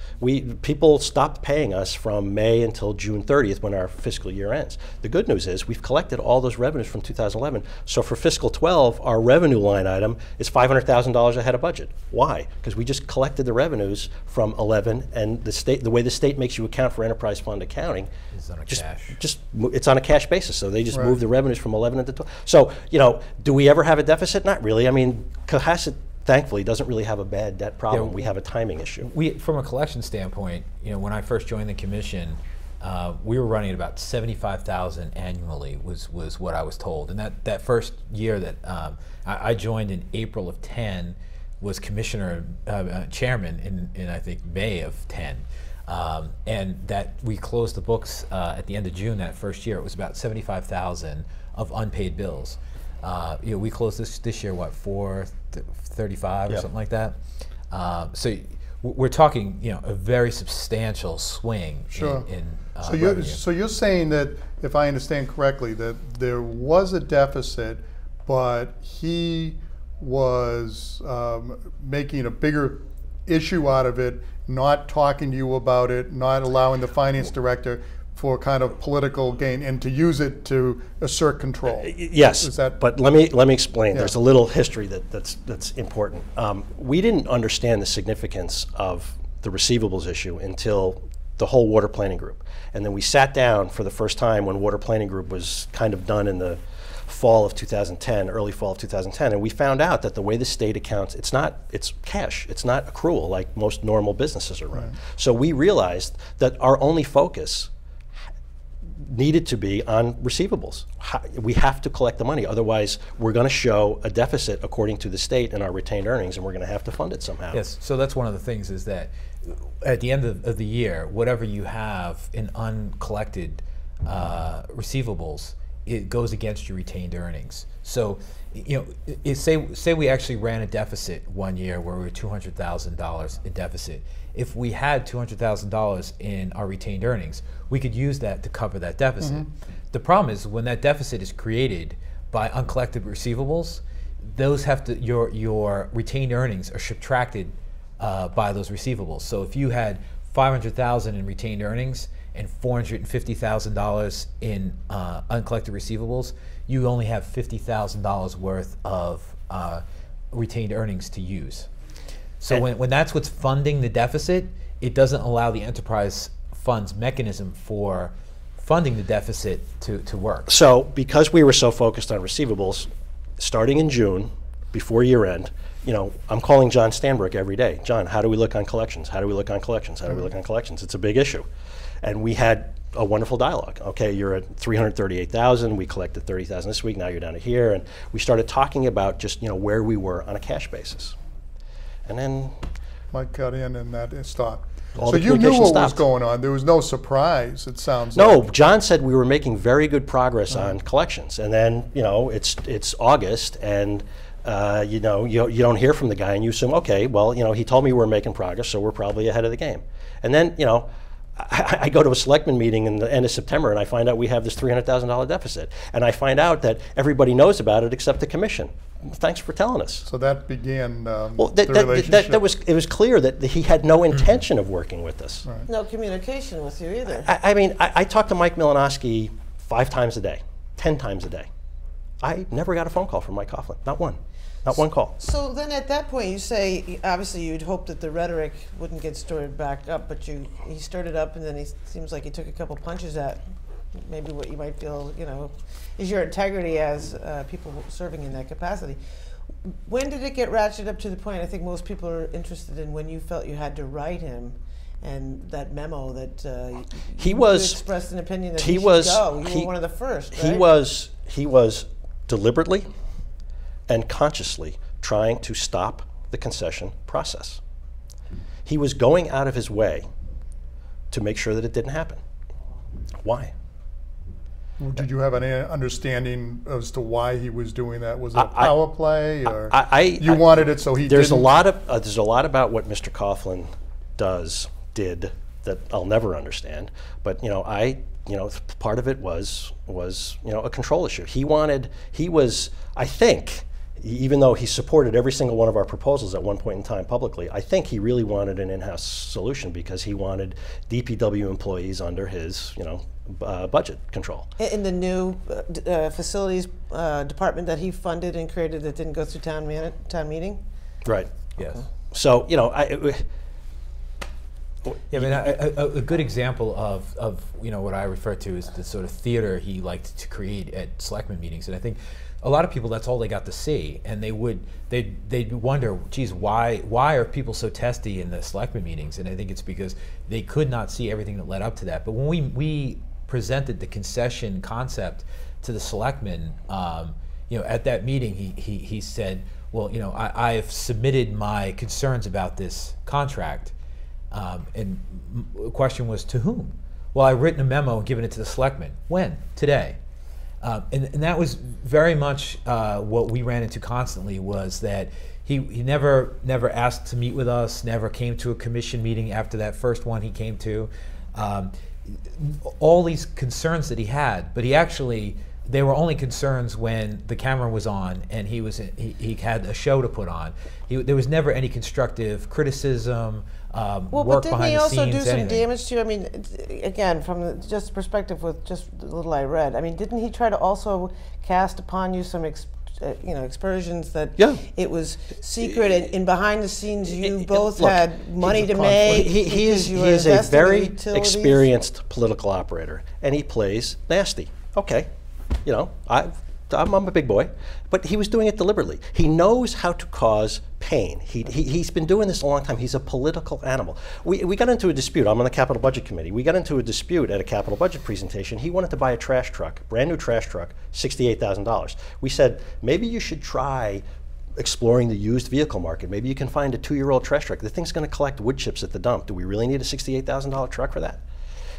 Speaker 3: People stopped paying us from May until June 30th when our fiscal year ends. The good news is we've collected all those revenues from 2011. So for fiscal 12, our revenue line item is $500,000 ahead of budget. Why? Because we just collected the revenues from 11, and the way the state makes you account for enterprise fund accounting,
Speaker 4: It's on a
Speaker 3: it's on a cash basis. So they just
Speaker 1: Right.
Speaker 3: move the revenues from 11 into 12. So, you know, do we ever have a deficit? Not really. I mean, Cohasset, thankfully, doesn't really have a bad debt problem.
Speaker 4: Yeah,
Speaker 3: we have a timing issue.
Speaker 4: From a collection standpoint, you know, when I first joined the commission, we were running at about 75,000 annually was what I was told. And that first year that I joined in April of 10, was commissioner chairman in I think May of 10. And that we closed the books at the end of June that first year. It was about 75,000 of unpaid bills. You know, we closed this year, what, 435 or something like that. So we're talking, you know, a very substantial swing.
Speaker 1: Sure.
Speaker 4: in
Speaker 1: So you're saying that, if I understand correctly, that there was a deficit, but he was making a bigger issue out of it, not talking to you about it, not allowing the finance director for kind of political gain, and to use it to assert control.
Speaker 3: Yes,
Speaker 1: Is that-
Speaker 3: but let me explain.
Speaker 1: Yeah.
Speaker 3: There's a little history that's important. We didn't understand the significance of the receivables issue until the whole water planning group. And then we sat down for the first time when water planning group was kind of done in the fall of 2010, early fall of 2010, and we found out that the way the state accounts, it's cash, it's not accrual like most normal businesses are run.
Speaker 1: Right.
Speaker 3: So we realized that our only focus needed to be on receivables. We have to collect the money, otherwise we're going to show a deficit according to the state in our retained earnings, and we're going to have to fund it somehow.
Speaker 4: Yes, so that's one of the things is that at the end of the year, whatever you have in uncollected receivables, it goes against your retained earnings. So, you know, say we actually ran a deficit one year where we were $200,000 in deficit. If we had $200,000 in our retained earnings, we could use that to cover that deficit.
Speaker 1: Mm-hmm.
Speaker 4: The problem is when that deficit is created by uncollected receivables, those have to your retained earnings are subtracted by those receivables. So if you had $500,000 in retained earnings and $450,000 in uncollected receivables, you only have $50,000 worth of retained earnings to use. So when that's what's funding the deficit, it doesn't allow the enterprise funds mechanism for funding the deficit to work.
Speaker 3: So because we were so focused on receivables, starting in June, before year end, you know, I'm calling John Stanbrook every day. John, how do we look on collections? How do we look on collections? How do we look on collections? It's a big issue. And we had a wonderful dialogue. Okay, you're at 338,000. We collected 30,000 this week. Now you're down to here, and we started talking about just, you know, where we were on a cash basis. And then
Speaker 1: Mike got in and that it stopped.
Speaker 3: All
Speaker 1: So
Speaker 3: the
Speaker 1: you knew
Speaker 3: communication
Speaker 1: what was
Speaker 3: stopped.
Speaker 1: going on. There was no surprise, it sounds
Speaker 3: No,
Speaker 1: like.
Speaker 3: John said we were making very good progress on collections, and then, you know, it's August, and you know, you don't hear from the guy, and you assume, okay, well, you know, he told me we're making progress, so we're probably ahead of the game. And then, you know, I go to a selectman meeting in the end of September, and I find out we have this $300,000 deficit, and I find out that everybody knows about it except the commission. Thanks for telling us.
Speaker 1: So that began
Speaker 3: Well,
Speaker 1: the relationship.
Speaker 3: it was clear that he had no intention of working with us.
Speaker 1: Right.
Speaker 2: No communication with you either.
Speaker 3: I mean, I talk to Mike Milanowski 5 times a day, 10 times a day. I never got a phone call from Mike Coughlin, not one. Not one call.
Speaker 2: So then at that point you say, obviously you'd hope that the rhetoric wouldn't get stirred back up, but he stirred it up and then he seems like he took a couple punches at maybe what you might feel, is your integrity as people serving in that capacity. When did it get ratcheted up to the point, I think most people are interested in when you felt you had to write him and that memo that you expressed an opinion that he should go. You were one of the first, right?
Speaker 3: He was deliberately and consciously trying to stop the concession process. He was going out of his way to make sure that it didn't happen. Why?
Speaker 1: Well, did you have an understanding as to why he was doing that? Was it a power play, or you wanted it so he
Speaker 3: there's
Speaker 1: didn't?
Speaker 3: There's a lot about what Mr. Coughlin did that I'll never understand. But part of it was a control issue. I think, even though he supported every single one of our proposals at one point in time publicly, I think he really wanted an in-house solution because he wanted DPW employees under his, budget control.
Speaker 2: In the new facilities department that he funded and created that didn't go through town meeting?
Speaker 3: Right.
Speaker 4: Yes.
Speaker 3: Okay. So,
Speaker 4: a good example of what I refer to as the sort of theater he liked to create at selectmen meetings, and I think a lot of people, that's all they got to see, and they'd wonder, geez, why are people so testy in the selectmen meetings? And I think it's because they could not see everything that led up to that. But when we presented the concession concept to the selectmen, at that meeting, he said, well, I have submitted my concerns about this contract, and the question was, to whom? Well, I've written a memo and given it to the selectmen. When? Today. And that was very much what we ran into constantly, was that he never asked to meet with us, never came to a commission meeting after that first one he came to. All these concerns that he had, but they were only concerns when the camera was on and he had a show to put on. There was never any constructive criticism, work behind the scenes,
Speaker 2: but didn't he also do some
Speaker 4: anything.
Speaker 2: damage to you? I mean, again, from just perspective with just the little I read, I mean, didn't he try to also cast upon you some aspersions that it was secret and behind the scenes you both had money to make?
Speaker 3: He is a very experienced political operator, and he plays nasty. Okay, I'm a big boy, but he was doing it deliberately. He knows how to cause pain. He's been doing this a long time. He's a political animal. We got into a dispute. I'm on the capital budget committee. We got into a dispute at a capital budget presentation. He wanted to buy a trash truck, brand new trash truck, $68,000. We said, maybe you should try exploring the used vehicle market. Maybe you can find a 2-year-old trash truck. The thing's going to collect wood chips at the dump. Do we really need a $68,000 truck for that?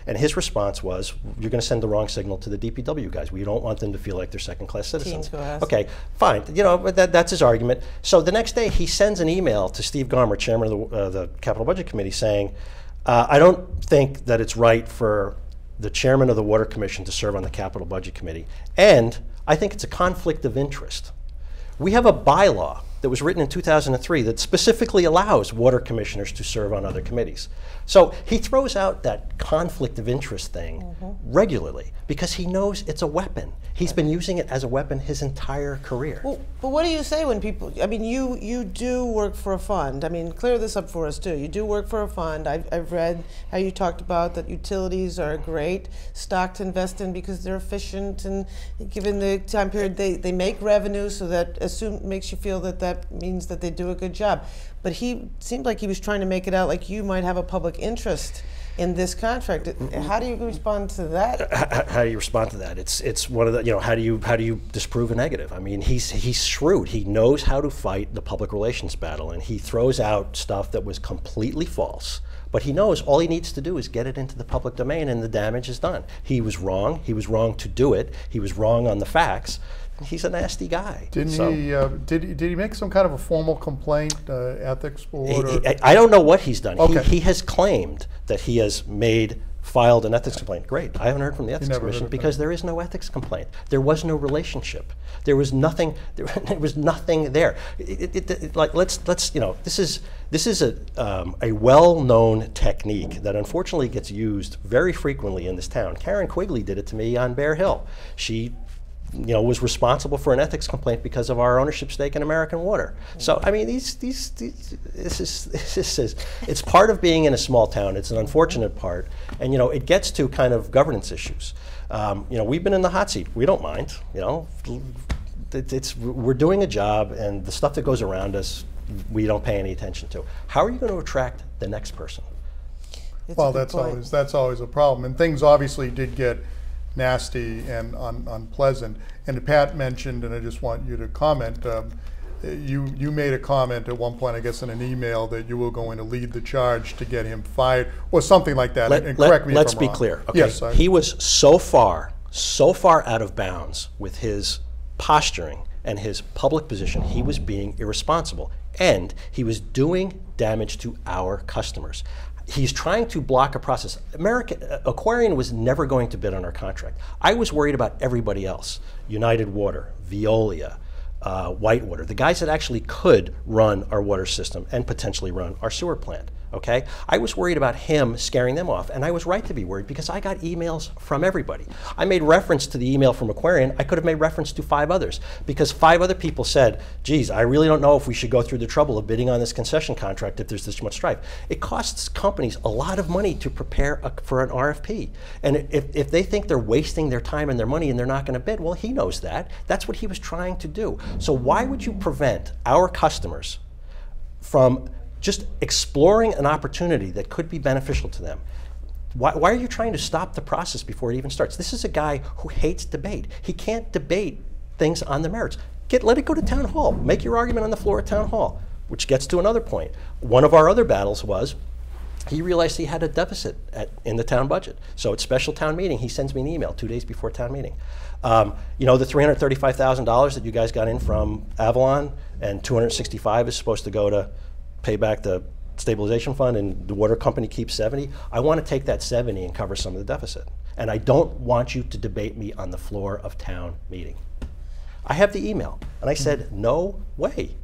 Speaker 3: And his response was, you're going to send the wrong signal to the DPW guys. We don't want them to feel like they're second-class citizens. Okay, fine. But that's his argument. So the next day, he sends an email to Steve Garmer, chairman of the Capital Budget Committee, saying, I don't think that it's right for the chairman of the Water Commission to serve on the Capital Budget Committee, and I think it's a conflict of interest. We have a bylaw that was written in 2003 that specifically allows water commissioners to serve on other committees. So he throws out that conflict of interest thing regularly because he knows it's a weapon. He's been using it as a weapon his entire career.
Speaker 2: Well, but what do you say when people, I mean, you do work for a fund. I mean, clear this up for us too. You do work for a fund. I've read how you talked about that utilities are a great stock to invest in because they're efficient, and given the time period they make revenue, so that makes you feel that means that they do a good job. But he seemed like he was trying to make it out like you might have a public interest in this contract. How do you respond to that?
Speaker 3: How do you respond to that? It's one of the, how do you disprove a negative? I mean, he's shrewd. He knows how to fight the public relations battle, and he throws out stuff that was completely false. But he knows all he needs to do is get it into the public domain, and the damage is done. He was wrong. He was wrong to do it. He was wrong on the facts. He's a nasty guy.
Speaker 1: Did he make some kind of a formal complaint, ethics board?
Speaker 3: I don't know what he's done.
Speaker 1: Okay.
Speaker 3: He has claimed that he has filed an ethics complaint. Great. I haven't heard from the ethics commission because there is no ethics complaint. There was no relationship. There was nothing. There was nothing there. This is a well-known technique that unfortunately gets used very frequently in this town. Karen Quigley did it to me on Bear Hill. She was responsible for an ethics complaint because of our ownership stake in American Water. So I mean, this is it's part of being in a small town. It's an unfortunate part, and it gets to kind of governance issues. We've been in the hot seat. We don't mind. We're doing a job, and the stuff that goes around us, we don't pay any attention to. How are you going to attract the next person?
Speaker 1: Well, that's always a problem, and things obviously did get nasty and unpleasant. And Pat mentioned, and I just want you to comment, you made a comment at one point, I guess in an email, that you were going to lead the charge to get him fired, or something like that. And correct me if I'm wrong.
Speaker 3: Let's be clear. Okay.
Speaker 1: Yes,
Speaker 3: he was so far out of bounds with his posturing and his public position. He was being irresponsible, and he was doing damage to our customers. He's trying to block a process. Aquarian was never going to bid on our contract. I was worried about everybody else. United Water, Veolia, Whitewater, the guys that actually could run our water system and potentially run our sewer plant. Okay? I was worried about him scaring them off, and I was right to be worried because I got emails from everybody. I made reference to the email from Aquarian. I could have made reference to 5 others because 5 other people said, geez, I really don't know if we should go through the trouble of bidding on this concession contract if there's this much strife. It costs companies a lot of money to prepare for an RFP. And if they think they're wasting their time and their money and they're not going to bid, well, he knows that. That's what he was trying to do. So why would you prevent our customers from just exploring an opportunity that could be beneficial to them? Why are you trying to stop the process before it even starts? This is a guy who hates debate. He can't debate things on the merits. Let it go to town hall. Make your argument on the floor at town hall, which gets to another point. One of our other battles was he realized he had a deficit in the town budget. So at special town meeting, he sends me an email 2 days before town meeting. The $335,000 that you guys got in from Avalon, and $265 is supposed to go to pay back the stabilization fund, and the water company keeps 70. I want to take that 70 and cover some of the deficit. And I don't want you to debate me on the floor of town meeting. I have the email, and I said, no way.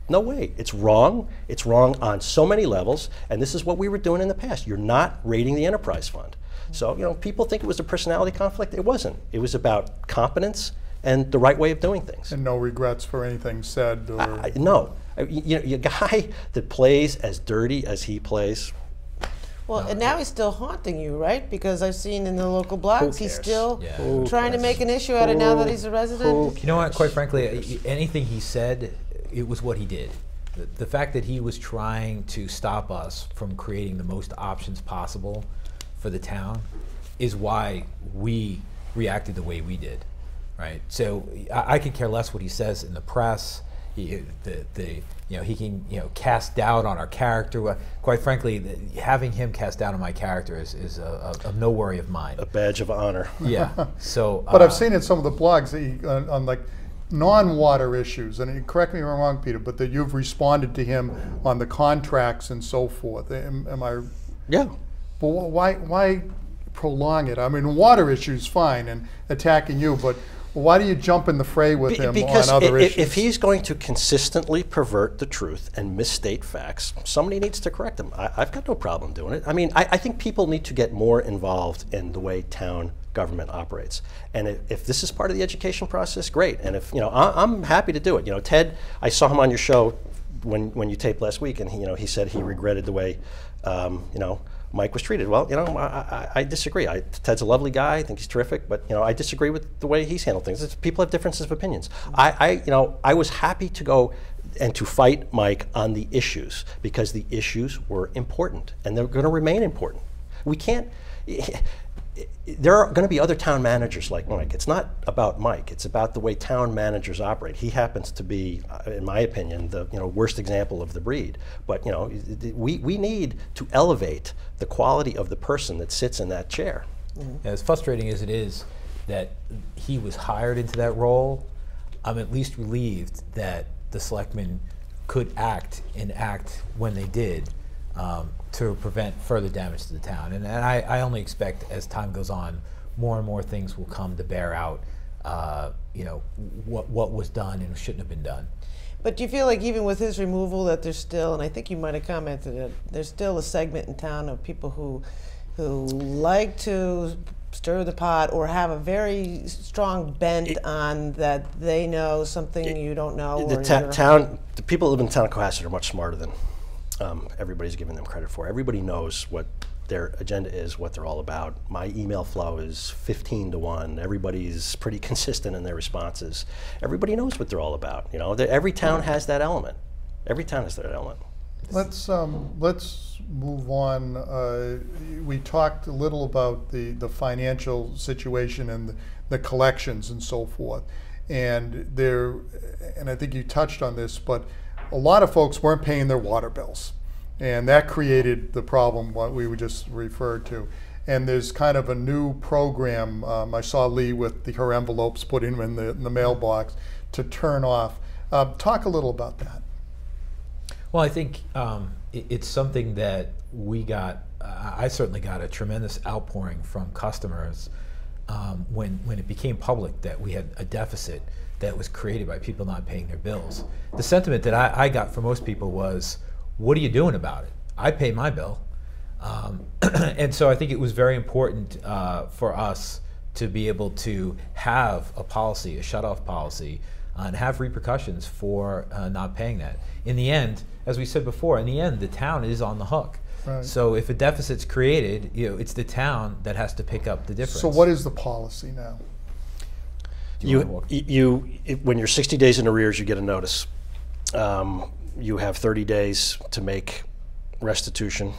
Speaker 3: No way. It's wrong. It's wrong on so many levels, and this is what we were doing in the past. You're not rating the enterprise fund. So, people think it was a personality conflict. It wasn't. It was about competence and the right way of doing things.
Speaker 1: And no regrets for anything said? Or
Speaker 3: no. A guy that plays as dirty as he plays.
Speaker 2: Well, and now he's still haunting you, right? Because I've seen in the local blogs, he's still trying to make an issue out of now that he's a resident.
Speaker 4: You know what, quite frankly, anything he said, it was what he did. The fact that he was trying to stop us from creating the most options possible for the town is why we reacted the way we did, right? So I could care less what he says in the press. He can cast doubt on our character. Quite frankly, having him cast doubt on my character is a no worry of mine.
Speaker 3: A badge of honor.
Speaker 4: Yeah. So.
Speaker 1: But I've seen in some of the blogs that on like non-water issues, and correct me if I'm wrong, Peter, but that you've responded to him on the contracts and so forth. Am I?
Speaker 3: Yeah.
Speaker 1: But why prolong it? I mean, water issues fine, and attacking you, but why do you jump in the fray with him on other issues?
Speaker 3: If he's going to consistently pervert the truth and misstate facts, somebody needs to correct him. I've got no problem doing it. I mean, I think people need to get more involved in the way town government operates. And if this is part of the education process, great. And if, I'm happy to do it. Ted, I saw him on your show when you taped last week, and he said he regretted the way, Mike was treated. Well, I disagree. Ted's a lovely guy. I think he's terrific, but I disagree with the way he's handled things. People have differences of opinions. I was happy to go and to fight Mike on the issues because the issues were important and they're going to remain important. We can't. There are going to be other town managers like Mike. It's not about Mike. It's about the way town managers operate. He happens to be, in my opinion, the worst example of the breed. But we need to elevate the quality of the person that sits in that chair.
Speaker 4: Mm-hmm. As frustrating as it is that he was hired into that role, I'm at least relieved that the selectmen could act when they did. To prevent further damage to the town. And I only expect as time goes on, more and more things will come to bear out, what was done and shouldn't have been done.
Speaker 2: But do you feel like even with his removal that there's still, and I think you might have commented that there's still a segment in town of people who like to stir the pot or have a very strong bent on that they know something you don't know?
Speaker 3: The people who live in the town of Cohasset are much smarter than everybody's giving them credit for. Everybody knows what their agenda is, what they're all about. My email flow is 15 to 1. Everybody's pretty consistent in their responses. Everybody knows what they're all about. You know, every town has that element. Every town has that element.
Speaker 1: Let's move on. We talked a little about the financial situation and the collections and so forth, and I think you touched on this, but a lot of folks weren't paying their water bills, and that created the problem what we were just referred to. And there's kind of a new program. I saw Lee with her envelopes put in the mailbox to turn off. Talk a little about that.
Speaker 4: Well, I think it's something that we got. I certainly got a tremendous outpouring from customers when it became public that we had a deficit that was created by people not paying their bills. The sentiment that I got from most people was, "What are you doing about it? I pay my bill." And so I think it was very important for us to be able to have a policy, a shut-off policy, and have repercussions for not paying that. In the end, as we said before, in the end, the town is on the hook.
Speaker 1: Right.
Speaker 4: So if a deficit's created, it's the town that has to pick up the difference.
Speaker 1: So what is the policy now?
Speaker 3: When you're 60 days in arrears, you get a notice. You have 30 days to make restitution,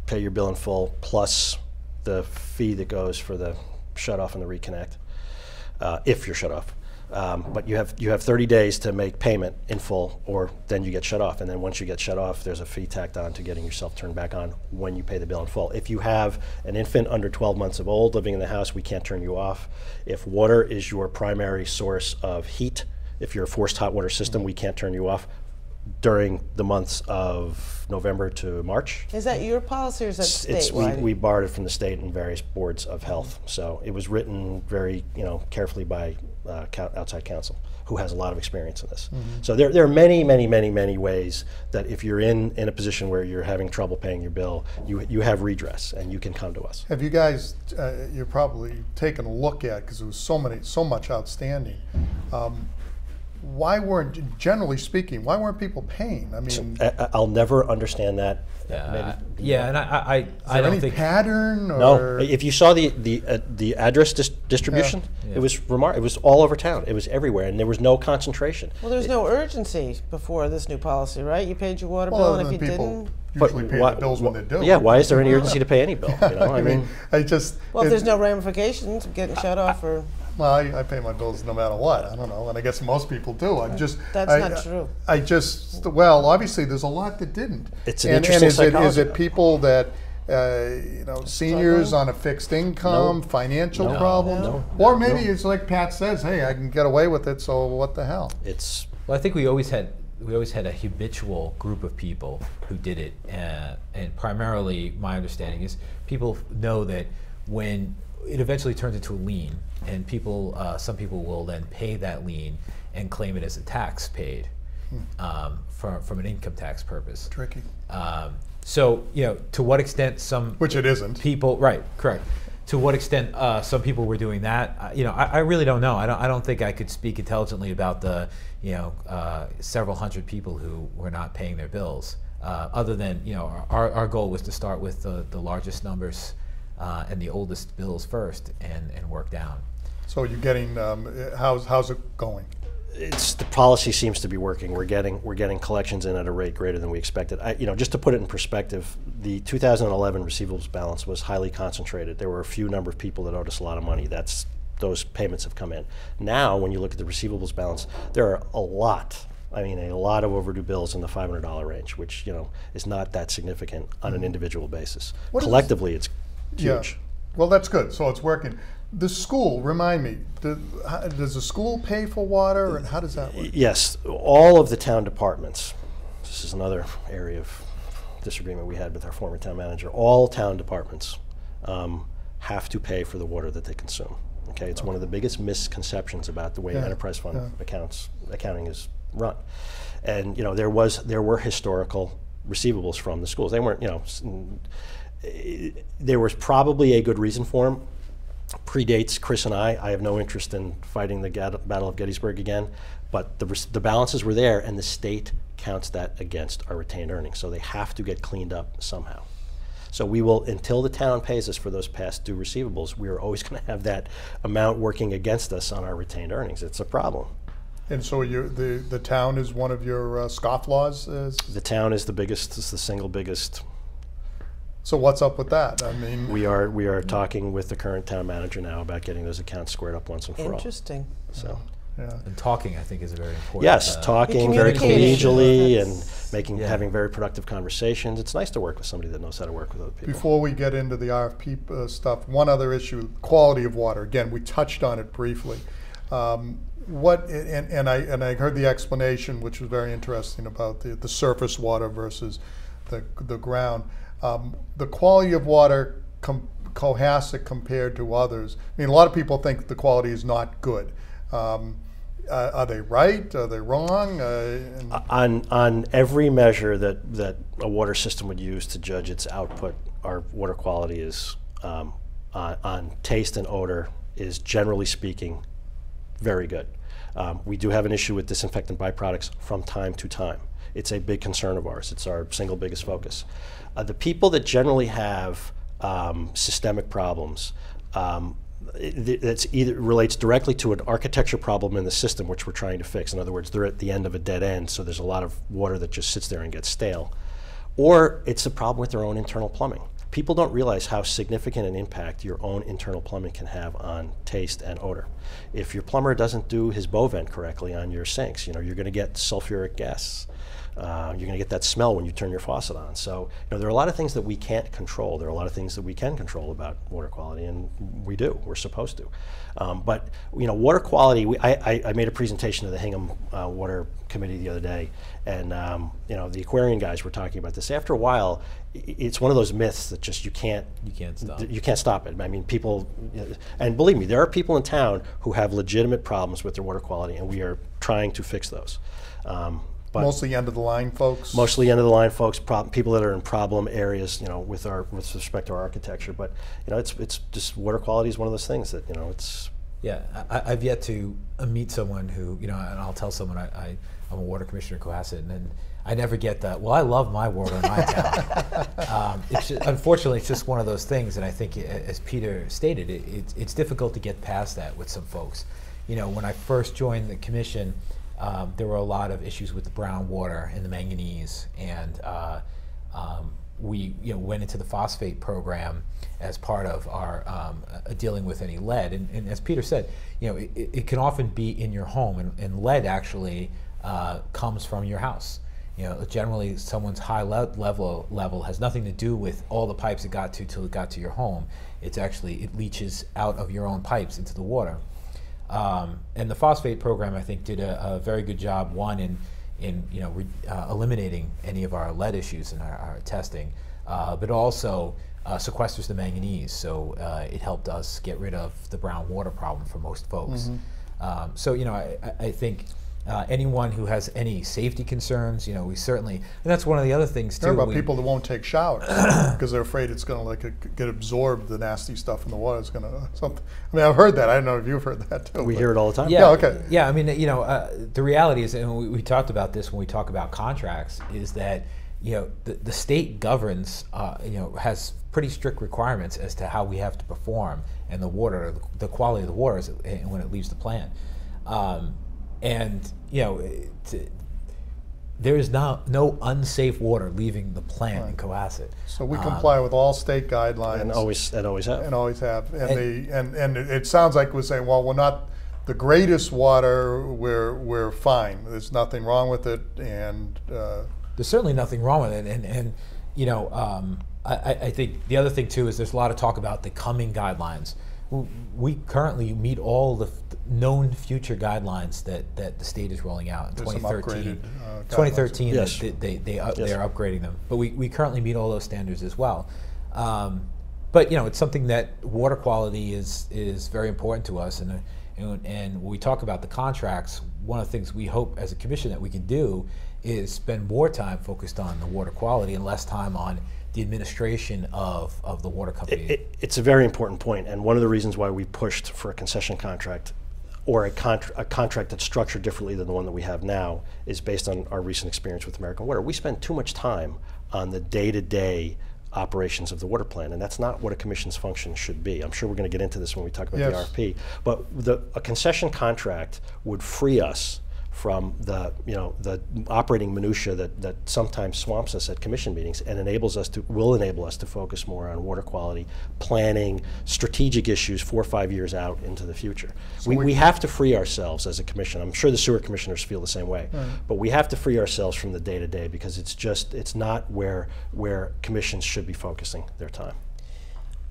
Speaker 3: pay your bill in full, plus the fee that goes for the shut off and the reconnect, if you're shut off. But you have 30 days to make payment in full, or then you get shut off. And then once you get shut off, there's a fee tacked on to getting yourself turned back on when you pay the bill in full. If you have an infant under 12 months of old living in the house, we can't turn you off. If water is your primary source of heat, if you're a forced hot water system, we can't turn you off during the months of November to March.
Speaker 2: Is that your policy or is that statewide?
Speaker 3: We borrowed it from the state and various boards of health. So it was written very carefully by outside counsel who has a lot of experience in this. Mm-hmm. So there are many ways that if you're in a position where you're having trouble paying your bill, you have redress and you can come to us.
Speaker 1: Have you guys, you're probably taken a look at, because there was so much outstanding. Generally speaking, why weren't people paying? I mean,
Speaker 3: I'll never understand that.
Speaker 4: And I don't think
Speaker 1: pattern. Or?
Speaker 3: No, if you saw the address distribution, it was remarkable. It was all over town. It was everywhere, and there was no concentration.
Speaker 2: Well, there's no urgency before this new policy, right? You paid your water bill, and if you didn't,
Speaker 1: usually pay the bills when they do.
Speaker 3: Yeah, why is there any urgency to pay any bill? I mean,
Speaker 2: if there's no ramifications of getting shut off or.
Speaker 1: Well, I pay my bills no matter what. I don't know, and I guess most people do.
Speaker 2: That's not true.
Speaker 1: Well, obviously, there's a lot that didn't.
Speaker 3: It's an interesting psychology.
Speaker 1: Is it people that, seniors on a fixed income, financial problem? Or maybe it's like Pat says, hey, I can get away with it, so what the hell?
Speaker 4: Well, I think we always had a habitual group of people who did it, and primarily my understanding is people know that when it eventually turns into a lien, and some people will then pay that lien and claim it as a tax paid from an income tax purpose.
Speaker 1: Tricky.
Speaker 4: So to what extent
Speaker 1: which it isn't.
Speaker 4: People, right? Correct. To what extent some people were doing that, I really don't know. I don't think I could speak intelligently about the several hundred people who were not paying their bills. Other than our goal was to start with the largest numbers and the oldest bills first, and work down.
Speaker 1: So you're getting how's it going?
Speaker 3: The policy seems to be working. We're getting collections in at a rate greater than we expected. Just to put it in perspective, the 2011 receivables balance was highly concentrated. There were a few number of people that owed us a lot of money. Those payments have come in. Now, when you look at the receivables balance, there are a lot of overdue bills in the $500 range, which is not that significant on an individual basis. Collectively, it's huge.
Speaker 1: Yeah. Well, that's good. So it's working. The school, remind me, does the school pay for water, and how does that work?
Speaker 3: Yes, all of the town departments. This is another area of disagreement we had with our former town manager. All town departments have to pay for the water that they consume. Okay, it's one of the biggest misconceptions about the way enterprise fund accounting is run. And there were historical receivables from the schools. They weren't, there was probably a good reason for them. predates Chris and I. I have no interest in fighting the Battle of Gettysburg again, but the balances were there, and the state counts that against our retained earnings. So they have to get cleaned up somehow. So we will, until the town pays us for those past due receivables, we are always going to have that amount working against us on our retained earnings. It's a problem.
Speaker 1: And so the town is one of your scofflaws?
Speaker 3: The town is the biggest, it's the single biggest.
Speaker 1: So what's up with that? I mean,
Speaker 3: we are talking with the current town manager now about getting those accounts squared up once and for all.
Speaker 2: Interesting.
Speaker 3: So.
Speaker 1: Yeah.
Speaker 4: And talking, I think, is a very important.
Speaker 3: Yes, talking very
Speaker 2: Communication.
Speaker 3: collegially
Speaker 2: That's-
Speaker 3: and having very productive conversations. It's nice to work with somebody that knows how to work with other people.
Speaker 1: Before we get into the RFP stuff, one other issue: quality of water. Again, we touched on it briefly. And I heard the explanation, which was very interesting, about the surface water versus the ground. The quality of water, Cohasset compared to others. I mean, a lot of people think the quality is not good. Are they right? Are they wrong?
Speaker 3: On every measure that a water system would use to judge its output, our water quality is on taste and odor is, generally speaking, very good. We do have an issue with disinfectant byproducts from time to time. It's a big concern of ours. It's our single biggest focus. The people that generally have systemic problems, that's either relates directly to an architecture problem in the system, which we're trying to fix. In other words, they're at the end of a dead end, so there's a lot of water that just sits there and gets stale. Or it's a problem with their own internal plumbing. People don't realize how significant an impact your own internal plumbing can have on taste and odor. If your plumber doesn't do his bow vent correctly on your sinks, you're going to get sulfuric gas. You're going to get that smell when you turn your faucet on. So there are a lot of things that we can't control. There are a lot of things that we can control about water quality, and we do. We're supposed to. But water quality. I made a presentation to the Hingham Water Committee the other day, and the Aquarian guys were talking about this. After a while, it's one of those myths that just you can't stop. You can't stop it. I mean, people, and believe me, there are people in town who have legitimate problems with their water quality, and we are trying to fix those. But
Speaker 1: mostly end of the line folks.
Speaker 3: Mostly end of the line folks, people that are in problem areas, with respect to our architecture. But it's just water quality is one of those things that it's.
Speaker 4: Yeah, I've yet to meet someone who and I'll tell someone I'm a water commissioner in Cohasset, and then I never get that. Well, I love my water in my town. Unfortunately, it's just one of those things, and I think, as Peter stated, it's difficult to get past that with some folks. When I first joined the commission, there were a lot of issues with the brown water and the manganese, and we went into the phosphate program as part of our dealing with any lead. And as Peter said, it can often be in your home, and lead actually comes from your house. Generally someone's high level has nothing to do with all the pipes it got to till it got to your home. It leaches out of your own pipes into the water. And the phosphate program, I think, did a very good job, one, in eliminating any of our lead issues in our testing, but also sequesters the manganese, so it helped us get rid of the brown water problem for most folks. Mm-hmm. So I think anyone who has any safety concerns, we certainly, and that's one of the other things too.
Speaker 1: There are about people that won't take showers because they're afraid it's going to get absorbed. The nasty stuff in the water is going to something. I mean, I've heard that. I don't know if you've heard that too.
Speaker 3: We hear it all the time.
Speaker 4: Yeah.
Speaker 1: Okay.
Speaker 4: Yeah. I mean, the reality is, and we talked about this when we talk about contracts, is that the state governs, has pretty strict requirements as to how we have to perform, and the quality of the water is when it leaves the plant. And there is no unsafe water leaving the plant in Cohasset.
Speaker 1: So we comply with all state guidelines,
Speaker 3: and always have,
Speaker 1: and always have. And it sounds like we're saying, well, we're not the greatest water. We're fine. There's nothing wrong with it, and
Speaker 4: there's certainly nothing wrong with it. I think the other thing too is there's a lot of talk about the coming guidelines. We currently meet all the known future guidelines that the state is rolling out in 2013. 2013,
Speaker 1: yes.
Speaker 4: They are upgrading them, but we currently meet all those standards as well. But it's something that water quality is very important to us, and when we talk about the contracts, one of the things we hope as a commission that we can do is spend more time focused on the water quality and less time on the administration of the water company.
Speaker 3: It's a very important point, and one of the reasons why we pushed for a concession contract or a contract that's structured differently than the one that we have now is based on our recent experience with American Water. We spend too much time on the day-to-day operations of the water plant, and that's not what a commission's function should be. I'm sure we're going to get into this when we talk about the RFP, but a concession contract would free us from the operating minutia that sometimes swamps us at commission meetings, and will enable us to focus more on water quality, planning, strategic issues 4 or 5 years out into the future. So we have to free ourselves as a commission. I'm sure the sewer commissioners feel the same way, but we have to free ourselves from the day-to-day because it's not where commissions should be focusing their time.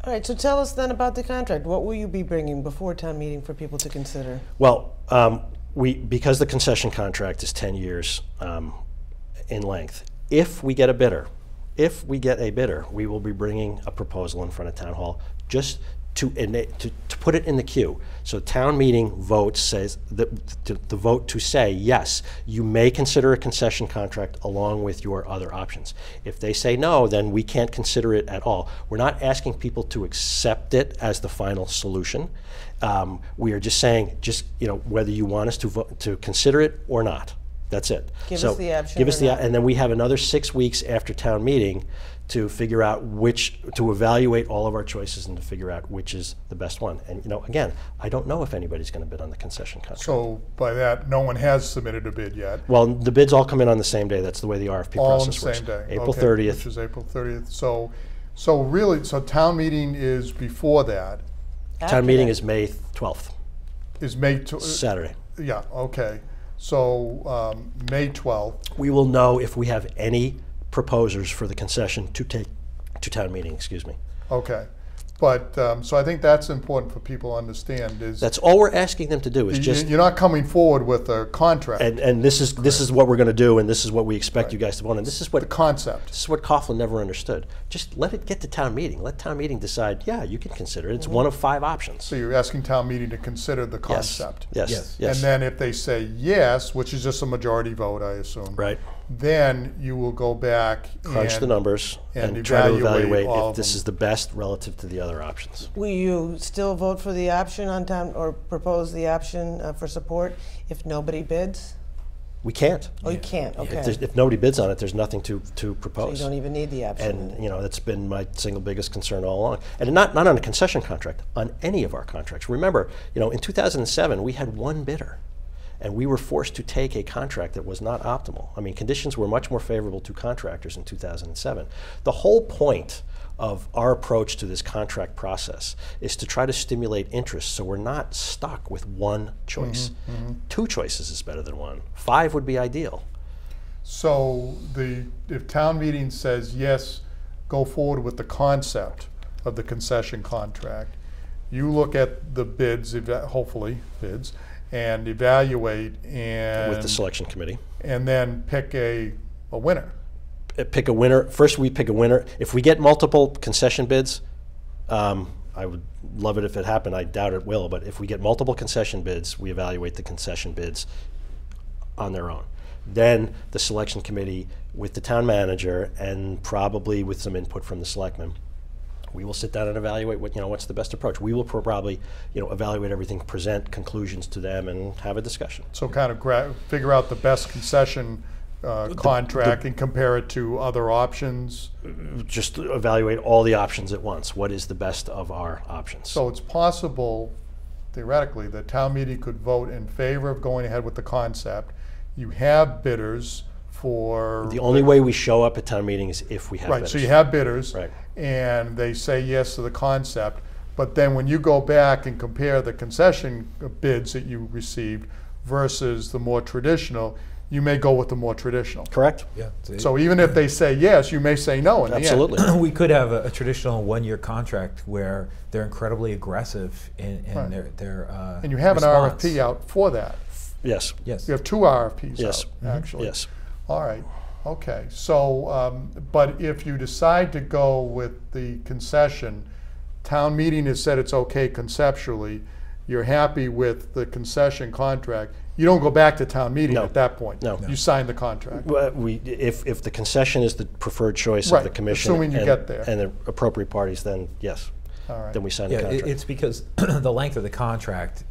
Speaker 2: All right, so tell us then about the contract. What will you be bringing before town meeting for people to consider?
Speaker 3: Well, because the concession contract is 10 years in length, if we get a bidder, we will be bringing a proposal in front of Town Hall just to put it in the queue. So town meeting votes says the vote to say, yes, you may consider a concession contract along with your other options. If they say no, then we can't consider it at all. We're not asking people to accept it as the final solution. We are just saying, whether you want us to consider it or not. That's it.
Speaker 2: Give us the option.
Speaker 3: Give us and then we have another 6 weeks after town meeting to figure out to evaluate all of our choices and to figure out which is the best one. And again, I don't know if anybody's going to bid on the concession contract.
Speaker 1: So by that, no one has submitted a bid yet.
Speaker 3: Well, the bids all come in on the same day. That's the way the RFP process works.
Speaker 1: All on the same day.
Speaker 3: April
Speaker 1: okay,
Speaker 3: 30th.
Speaker 1: Which is April 30th. So really, town meeting is before that.
Speaker 3: Town meeting is May 12th.
Speaker 1: Is May
Speaker 3: Saturday.
Speaker 1: Yeah. Okay. So May 12th.
Speaker 3: We will know if we have any proposers for the concession to take to town meeting. Excuse me.
Speaker 1: Okay. But so I think that's important for people to understand.
Speaker 3: That's all we're asking them to do is
Speaker 1: you're not coming forward with a contract.
Speaker 3: And this is what we're going to do, and this is what we expect you guys to want, and this is what
Speaker 1: the concept.
Speaker 3: This is what Coughlin never understood. Just let it get to town meeting. Let town meeting decide. Yeah, you can consider it. It's one of 5 options.
Speaker 1: So you're asking town meeting to consider the concept.
Speaker 3: Yes.
Speaker 1: And then if they say yes, which is just a majority vote, I assume.
Speaker 3: Right.
Speaker 1: Then you will go back
Speaker 3: crunch the numbers and try to evaluate if this is the best relative to the other options.
Speaker 2: Will you still vote for the option on town, or propose the option for support if nobody bids?
Speaker 3: We can't.
Speaker 2: Oh, you can't. Okay.
Speaker 3: If nobody bids on it, there's nothing to propose.
Speaker 2: So you don't even need the option.
Speaker 3: And that's been my single biggest concern all along. And not on a concession contract, on any of our contracts. Remember, in 2007 we had 1 bidder. And we were forced to take a contract that was not optimal. I mean, conditions were much more favorable to contractors in 2007. The whole point of our approach to this contract process is to try to stimulate interest so we're not stuck with 1 choice. 2 choices is better than 1. 5 would be ideal.
Speaker 1: So if town meeting says yes, go forward with the concept of the concession contract, you look at the bids, hopefully bids, and evaluate with
Speaker 3: the selection committee,
Speaker 1: and then pick a winner.
Speaker 3: Pick a winner. First, we pick a winner. If we get multiple concession bids, I would love it if it happened. I doubt it will, but if we get multiple concession bids, we evaluate the concession bids on their own. Then the selection committee, with the town manager and probably with some input from the selectmen, we will sit down and evaluate what's the best approach. We will probably evaluate everything, present conclusions to them, and have a discussion.
Speaker 1: So kind of figure out the best concession contract and compare it to other options.
Speaker 3: Just evaluate all the options at once. What is the best of our options?
Speaker 1: So it's possible, theoretically, that town meeting could vote in favor of going ahead with the concept. You have bidders for...
Speaker 3: The only way we show up at town meeting is if we have bidders.
Speaker 1: Right, so you have bidders,
Speaker 3: right,
Speaker 1: and they say yes to the concept, but then when you go back and compare the concession bids that you received versus the more traditional, you may go with the more traditional.
Speaker 3: Correct.
Speaker 4: Yeah.
Speaker 1: So even if they say yes, you may say no in the end.
Speaker 3: Absolutely.
Speaker 4: We could have a traditional 1-year contract where they're incredibly aggressive in their
Speaker 1: and you have
Speaker 4: response.
Speaker 1: an RFP out for that.
Speaker 3: Yes.
Speaker 1: You have 2 RFPs out, actually.
Speaker 3: Yes.
Speaker 1: All right. Okay. So, but if you decide to go with the concession, town meeting has said it's okay conceptually, you're happy with the concession contract, you don't go back to town meeting
Speaker 3: No.
Speaker 1: at that point.
Speaker 3: No.
Speaker 1: You sign the contract.
Speaker 3: Well, if the concession is the preferred choice
Speaker 1: Right,
Speaker 3: of the commission
Speaker 1: assuming you get there.
Speaker 3: and the appropriate parties, then yes,
Speaker 1: All right.
Speaker 3: then we sign the
Speaker 4: Yeah,
Speaker 3: contract.
Speaker 4: it's because the length of the contract,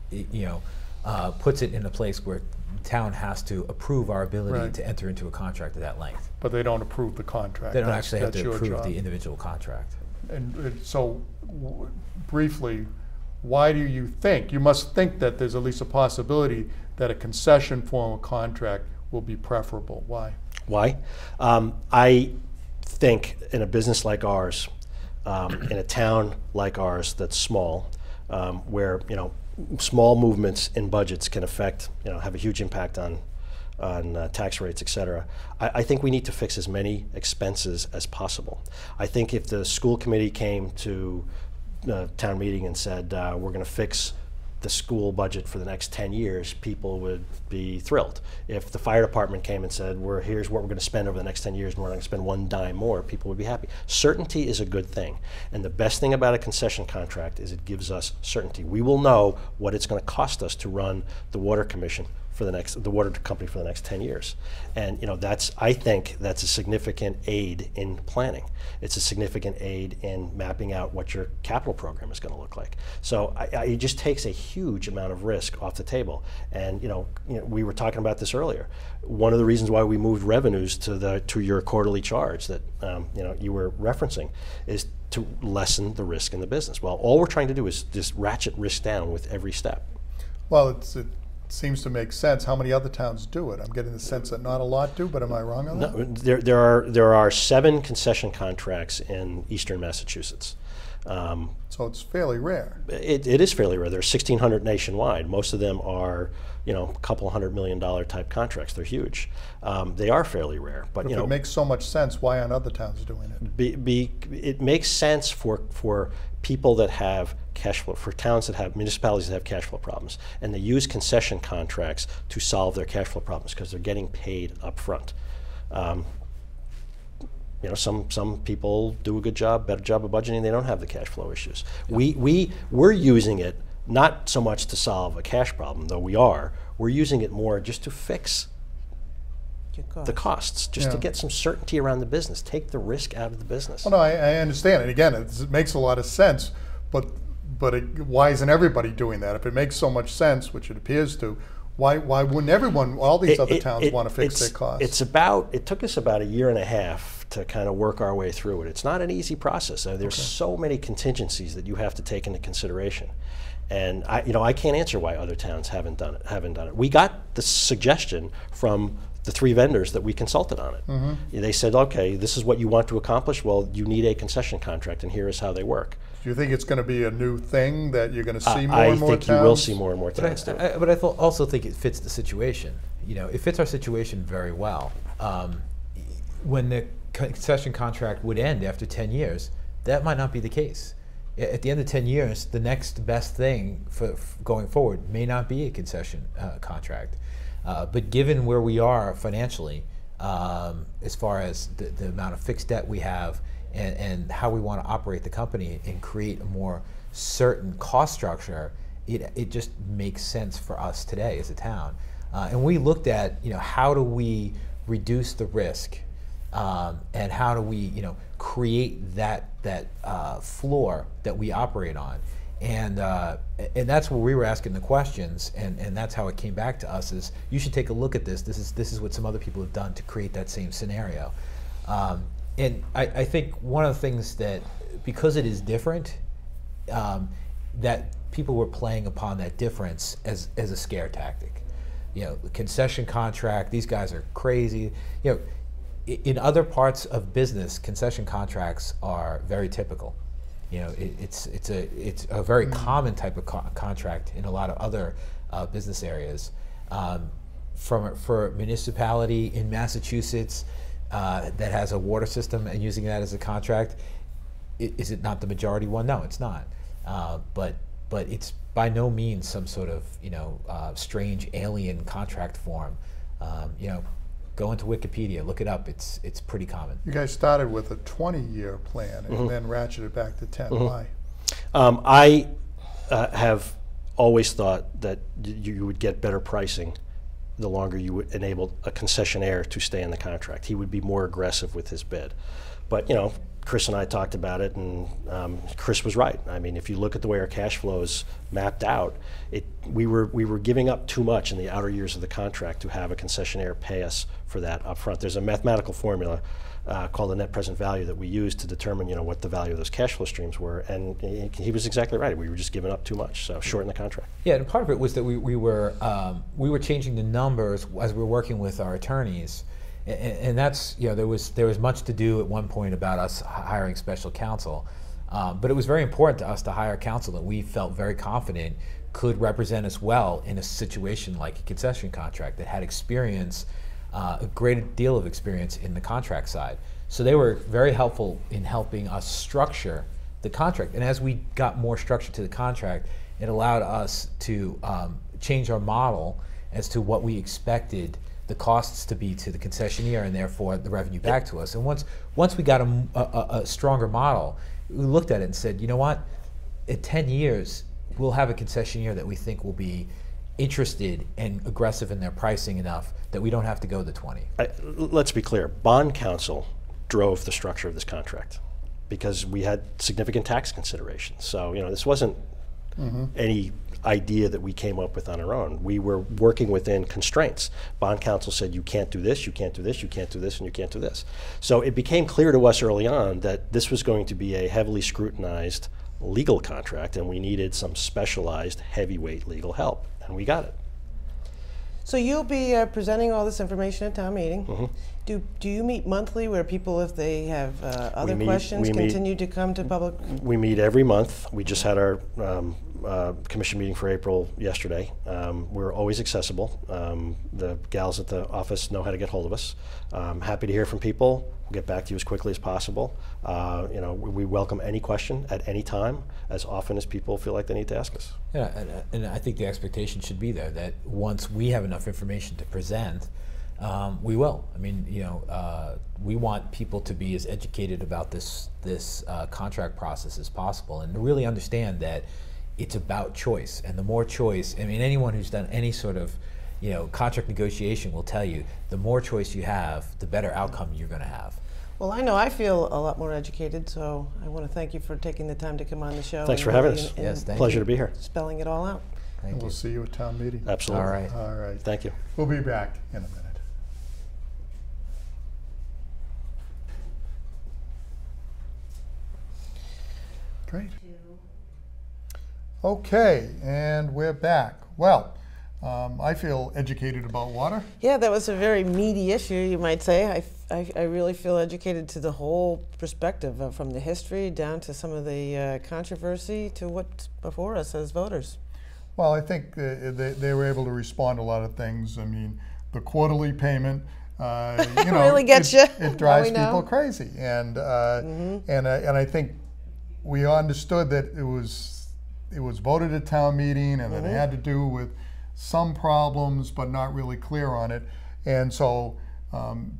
Speaker 4: puts it in a place where town has to approve our ability
Speaker 1: Right.
Speaker 4: to enter into a contract of that length.
Speaker 1: But they don't approve the contract.
Speaker 4: They don't
Speaker 1: That's-
Speaker 4: actually have
Speaker 1: that's
Speaker 4: to
Speaker 1: your
Speaker 4: approve
Speaker 1: job.
Speaker 4: the individual contract.
Speaker 1: And so, briefly, why do you think, you must think that there's at least a possibility that a concession form of contract will be preferable? Why?
Speaker 3: Why? I think in a business like ours, in a town like ours that's small, where small movements in budgets can affect, have a huge impact on tax rates, et cetera. I think we need to fix as many expenses as possible. I think if the school committee came to town meeting and said, we're going to fix the school budget for the next 10 years, people would be thrilled. If the fire department came and said, here's what we're going to spend over the next 10 years and we're not going to spend one dime more, people would be happy. Certainty is a good thing. And the best thing about a concession contract is it gives us certainty. We will know what it's going to cost us to run the water commission for the water company for the next 10 years. And I think that's a significant aid in planning. It's a significant aid in mapping out what your capital program is going to look like. So it just takes a huge amount of risk off the table. And we were talking about this earlier. One of the reasons why we moved revenues to your quarterly charge that you were referencing is to lessen the risk in the business. Well, all we're trying to do is just ratchet risk down with every step.
Speaker 1: Well, it seems to make sense. How many other towns do it? I'm getting the sense that not a lot do, but am I wrong on that?
Speaker 3: No, there are 7 concession contracts in eastern Massachusetts.
Speaker 1: So it's fairly rare.
Speaker 3: It is fairly rare. There are 1,600 nationwide. Most of them are, a couple $100 million type contracts. They're huge. They are fairly rare. But
Speaker 1: If it makes so much sense, why aren't other towns doing it?
Speaker 3: It makes sense for people that have cash flow, for towns that have, municipalities that have cash flow problems, and they use concession contracts to solve their cash flow problems because they're getting paid up front. Some people do a better job of budgeting. They don't have the cash flow issues. Yeah. We're using it not so much to solve a cash problem, though we are. We're using it more just to fix the costs, just to get some certainty around the business, take the risk out of the business.
Speaker 1: Well, no, I understand. And again, it makes a lot of sense, but why isn't everybody doing that? If it makes so much sense, which it appears to, why wouldn't everyone, all these other towns want to fix their costs? It
Speaker 3: took us about a year and a half to kind of work our way through it. It's not an easy process. There's so many contingencies that you have to take into consideration. And I can't answer why other towns haven't done it. We got the suggestion from the 3 vendors that we consulted on it. Mm-hmm. They said, okay, this is what you want to accomplish. Well, you need a concession contract, and here is how they work.
Speaker 1: Do you think it's going to be a new thing that you're going to see more and more towns?
Speaker 3: I think you will see more and more towns do it.
Speaker 4: But I also think it fits the situation. It fits our situation very well. When the concession contract would end after 10 years, that might not be the case. At the end of 10 years, the next best thing for going forward may not be a concession contract. But given where we are financially, as far as the amount of fixed debt we have and how we want to operate the company and create a more certain cost structure, it just makes sense for us today as a town. And we looked at, how do we reduce the risk and how do we, create that floor that we operate on. And that's where we were asking the questions, and that's how it came back to us, is you should take a look at this. This is what some other people have done to create that same scenario. And I think one of the things that, because it is different, that people were playing upon that difference as a scare tactic. The concession contract, these guys are crazy. In other parts of business, concession contracts are very typical. It's a very common type of contract in a lot of other business areas. For a municipality in Massachusetts that has a water system and using that as a contract, is it not the majority one? No, it's not. But it's by no means some sort of strange alien contract form. Go into Wikipedia, look it up. It's pretty common.
Speaker 1: You guys started with a 20-year plan and then ratcheted back to 10. Why?
Speaker 3: I have always thought that you would get better pricing the longer you would enable a concessionaire to stay in the contract. He would be more aggressive with his bid. But, you know, Chris and I talked about it, and Chris was right. I mean, if you look at the way our cash flows mapped out, we were giving up too much in the outer years of the contract to have a concessionaire pay us for that up front. There's a mathematical formula called the net present value that we use to determine, you know, what the value of those cash flow streams were, and he was exactly right. We were just giving up too much, so shorten the contract.
Speaker 4: Yeah, and part of it was that we were changing the numbers as we were working with our attorneys. And that's, you know, there was much to do at one point about us hiring special counsel, but it was very important to us to hire counsel that we felt very confident could represent us well in a situation like a concession contract that had experience, a great deal of experience in the contract side. So they were very helpful in helping us structure the contract. And as we got more structure to the contract, it allowed us to change our model as to what we expected the costs to be to the concessionaire, and therefore the revenue back to us. And once we got a stronger model, we looked at it and said, you know what, in 10 years, we'll have a concessionaire that we think will be interested and aggressive in their pricing enough that we don't have to go the 20.
Speaker 3: Let's be clear, bond counsel drove the structure of this contract because we had significant tax considerations. So, you know, this wasn't any idea that we came up with on our own. We were working within constraints. Bond counsel said, you can't do this, you can't do this, you can't do this, and you can't do this. So it became clear to us early on that this was going to be a heavily scrutinized legal contract, and we needed some specialized heavyweight legal help, and we got it.
Speaker 2: So you'll be presenting all this information at town meeting. Do you meet monthly where people, if they have other questions, continue to come to public?
Speaker 3: We meet every month. We just had our commission meeting for April yesterday. We're always accessible. The gals at the office know how to get hold of us. Happy to hear from people. We'll get back to you as quickly as possible. You know, we welcome any question at any time, as often as people feel like they need to ask us.
Speaker 4: Yeah, and I think the expectation should be there that once we have enough information to present, we will. I mean, you know, we want people to be as educated about this contract process as possible, and to really understand that it's about choice. And the more choice, I mean, anyone who's done any sort of, you know, contract negotiation will tell you the more choice you have, the better outcome you're going to have.
Speaker 2: Well, I know I feel a lot more educated, so I want to thank you for taking the time to come on the show.
Speaker 3: Thanks for having us.
Speaker 4: Yes, thank
Speaker 3: Pleasure
Speaker 4: you.
Speaker 3: to be here.
Speaker 2: Spelling it all out.
Speaker 1: And we'll see you at town meeting.
Speaker 3: Absolutely.
Speaker 4: All right.
Speaker 1: All right.
Speaker 3: Thank you.
Speaker 1: We'll be back in a minute. Great. Okay, and we're back. Well, I feel educated about water.
Speaker 2: Yeah, that was a very meaty issue, you might say. I really feel educated to the whole perspective, from the history down to some of the controversy to what's before us as voters.
Speaker 1: Well, I think they were able to respond to a lot of things. I mean, the quarterly payment, you know,
Speaker 2: really gets you.
Speaker 1: It drives people crazy, and I think we understood that it was voted at town meeting, and that it had to do with some problems, but not really clear on it. And so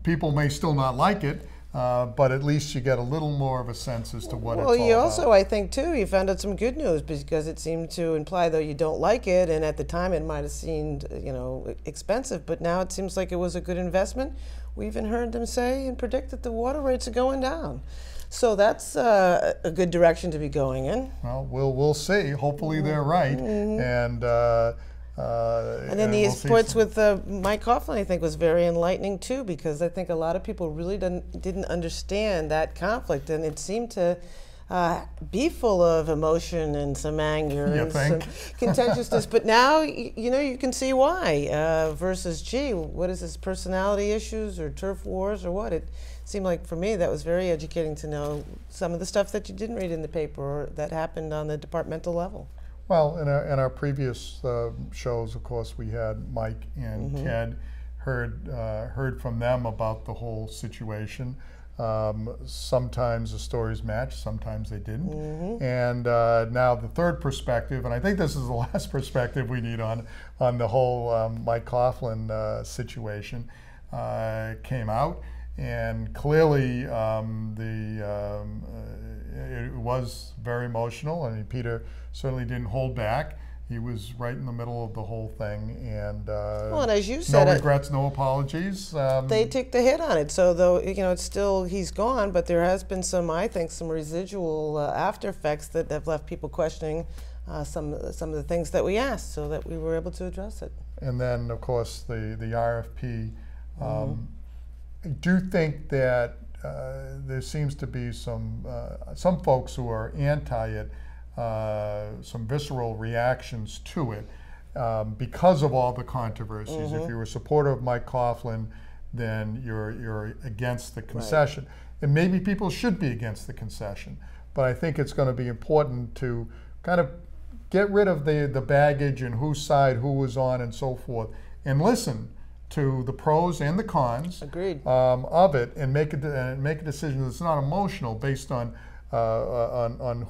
Speaker 1: people may still not like it, but at least you get a little more of a sense as to what it's all about.
Speaker 2: Well, you also, I think, too, you found out some good news, because it seemed to imply, though you don't like it, and at the time it might have seemed, you know, expensive, but now it seems like it was a good investment. We even heard them say and predict that the water rates are going down. So that's a good direction to be going in.
Speaker 1: Well, we'll see. Hopefully they're right. And
Speaker 2: then the sports with Mike Coughlin, I think, was very enlightening too, because I think a lot of people really didn't understand that conflict, and it seemed to be full of emotion and some anger and some contentiousness. But now, you know, you can see why. Versus, gee, what is this, personality issues or turf wars or what? It seemed like, for me, that was very educating to know some of the stuff that you didn't read in the paper or that happened on the departmental level.
Speaker 1: Well, in our previous shows, of course, we had Mike and Ted, heard from them about the whole situation. Sometimes the stories matched, sometimes they didn't. And now the third perspective, and I think this is the last perspective we need on the whole Mike Coughlin situation, came out. And clearly, it was very emotional. I mean, Peter certainly didn't hold back. he was right in the middle of the whole thing, and
Speaker 2: Well, and as you said,
Speaker 1: no regrets, no apologies.
Speaker 2: they took the hit on it. So though it's still, he's gone, but there has been some, I think, some residual after effects that have left people questioning some of the things that we asked, so that we were able to address it.
Speaker 1: And then, of course, the RFP. I do think that there seems to be some folks who are anti it, some visceral reactions to it because of all the controversies. If you're a supporter of Mike Coughlin, then you're against the concession. Right. And maybe people should be against the concession, but I think it's going to be important to kind of get rid of the baggage and whose side who was on and so forth, and listen to the pros and the cons of it, and make a decision that's not emotional based on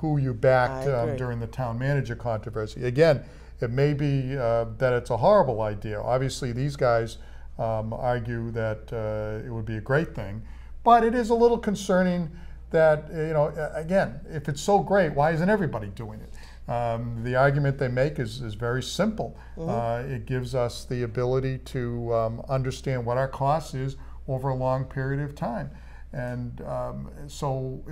Speaker 1: who you backed during the town manager controversy. Again, it may be that it's a horrible idea. Obviously, these guys argue that it would be a great thing, but it is a little concerning that, again, if it's so great, why isn't everybody doing it? The argument they make is very simple. It gives us the ability to understand what our cost is over a long period of time. And so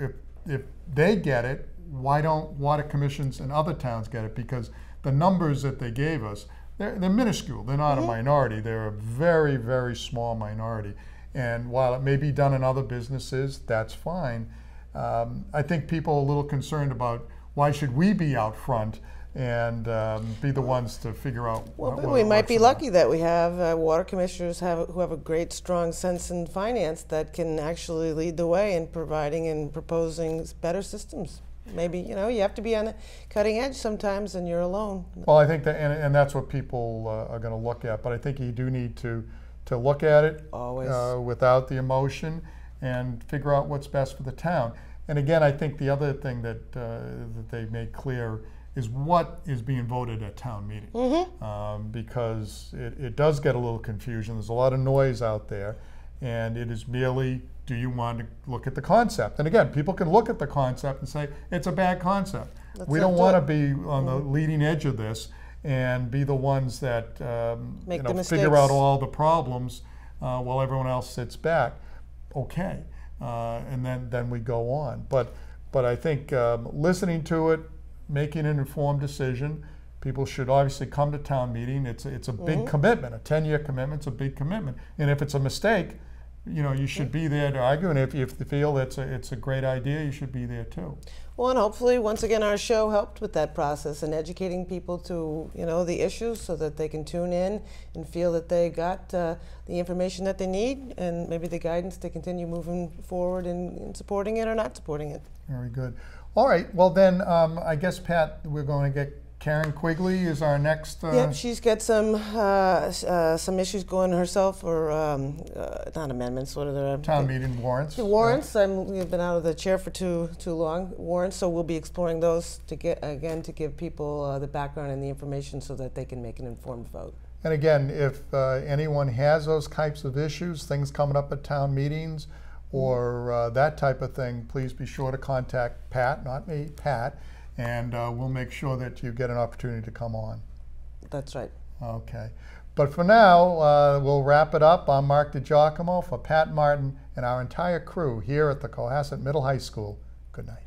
Speaker 1: if they get it, why don't water commissions in other towns get it? Because the numbers that they gave us, they're minuscule. They're not a minority. They're a very, very small minority. And while it may be done in other businesses, that's fine. I think people are a little concerned about why should we be out front and be the ones to figure out what
Speaker 2: we might be lucky that we have water commissioners who have a great, strong sense in finance that can actually lead the way in providing and proposing better systems. Maybe, you have to be on the cutting edge sometimes, and you're alone.
Speaker 1: Well, I think that, and that's what people are going to look at, but I think you do need to look at it without the emotion and figure out what's best for the town. And again, I think the other thing that they made clear is what is being voted at town meeting, because it does get a little confusion. There's a lot of noise out there, and it is merely, do you want to look at the concept? And again, people can look at the concept and say, it's a bad concept. We don't want to be on the leading edge of this and be the ones that figure out all the problems while everyone else sits back. Okay. And then we go on. But I think listening to it, making an informed decision, people should obviously come to town meeting. It's a big commitment. A 10-year commitment's a big commitment. And if it's a mistake, you should be there to argue. And if you feel it's a great idea, you should be there too.
Speaker 2: Well, and hopefully, once again, our show helped with that process and educating people to, the issues so that they can tune in and feel that they got the information that they need and maybe the guidance to continue moving forward in supporting it or not supporting it.
Speaker 1: Very good. All right. Well, then, I guess, Pat, we're going to get Karen Quigley is our next.
Speaker 2: Yep, she's got some issues going herself, or not amendments. What are the
Speaker 1: town meeting warrants?
Speaker 2: The warrants. We've been out of the chair for too long. Warrants. So we'll be exploring those to give people the background and the information so that they can make an informed vote.
Speaker 1: And again, if anyone has those types of issues, things coming up at town meetings, or that type of thing, please be sure to contact Pat, not me, Pat. And we'll make sure that you get an opportunity to come on.
Speaker 2: That's right.
Speaker 1: Okay. But for now, we'll wrap it up. I'm Mark DeGiacomo for Pat Martin and our entire crew here at the Cohasset Middle High School. Good night.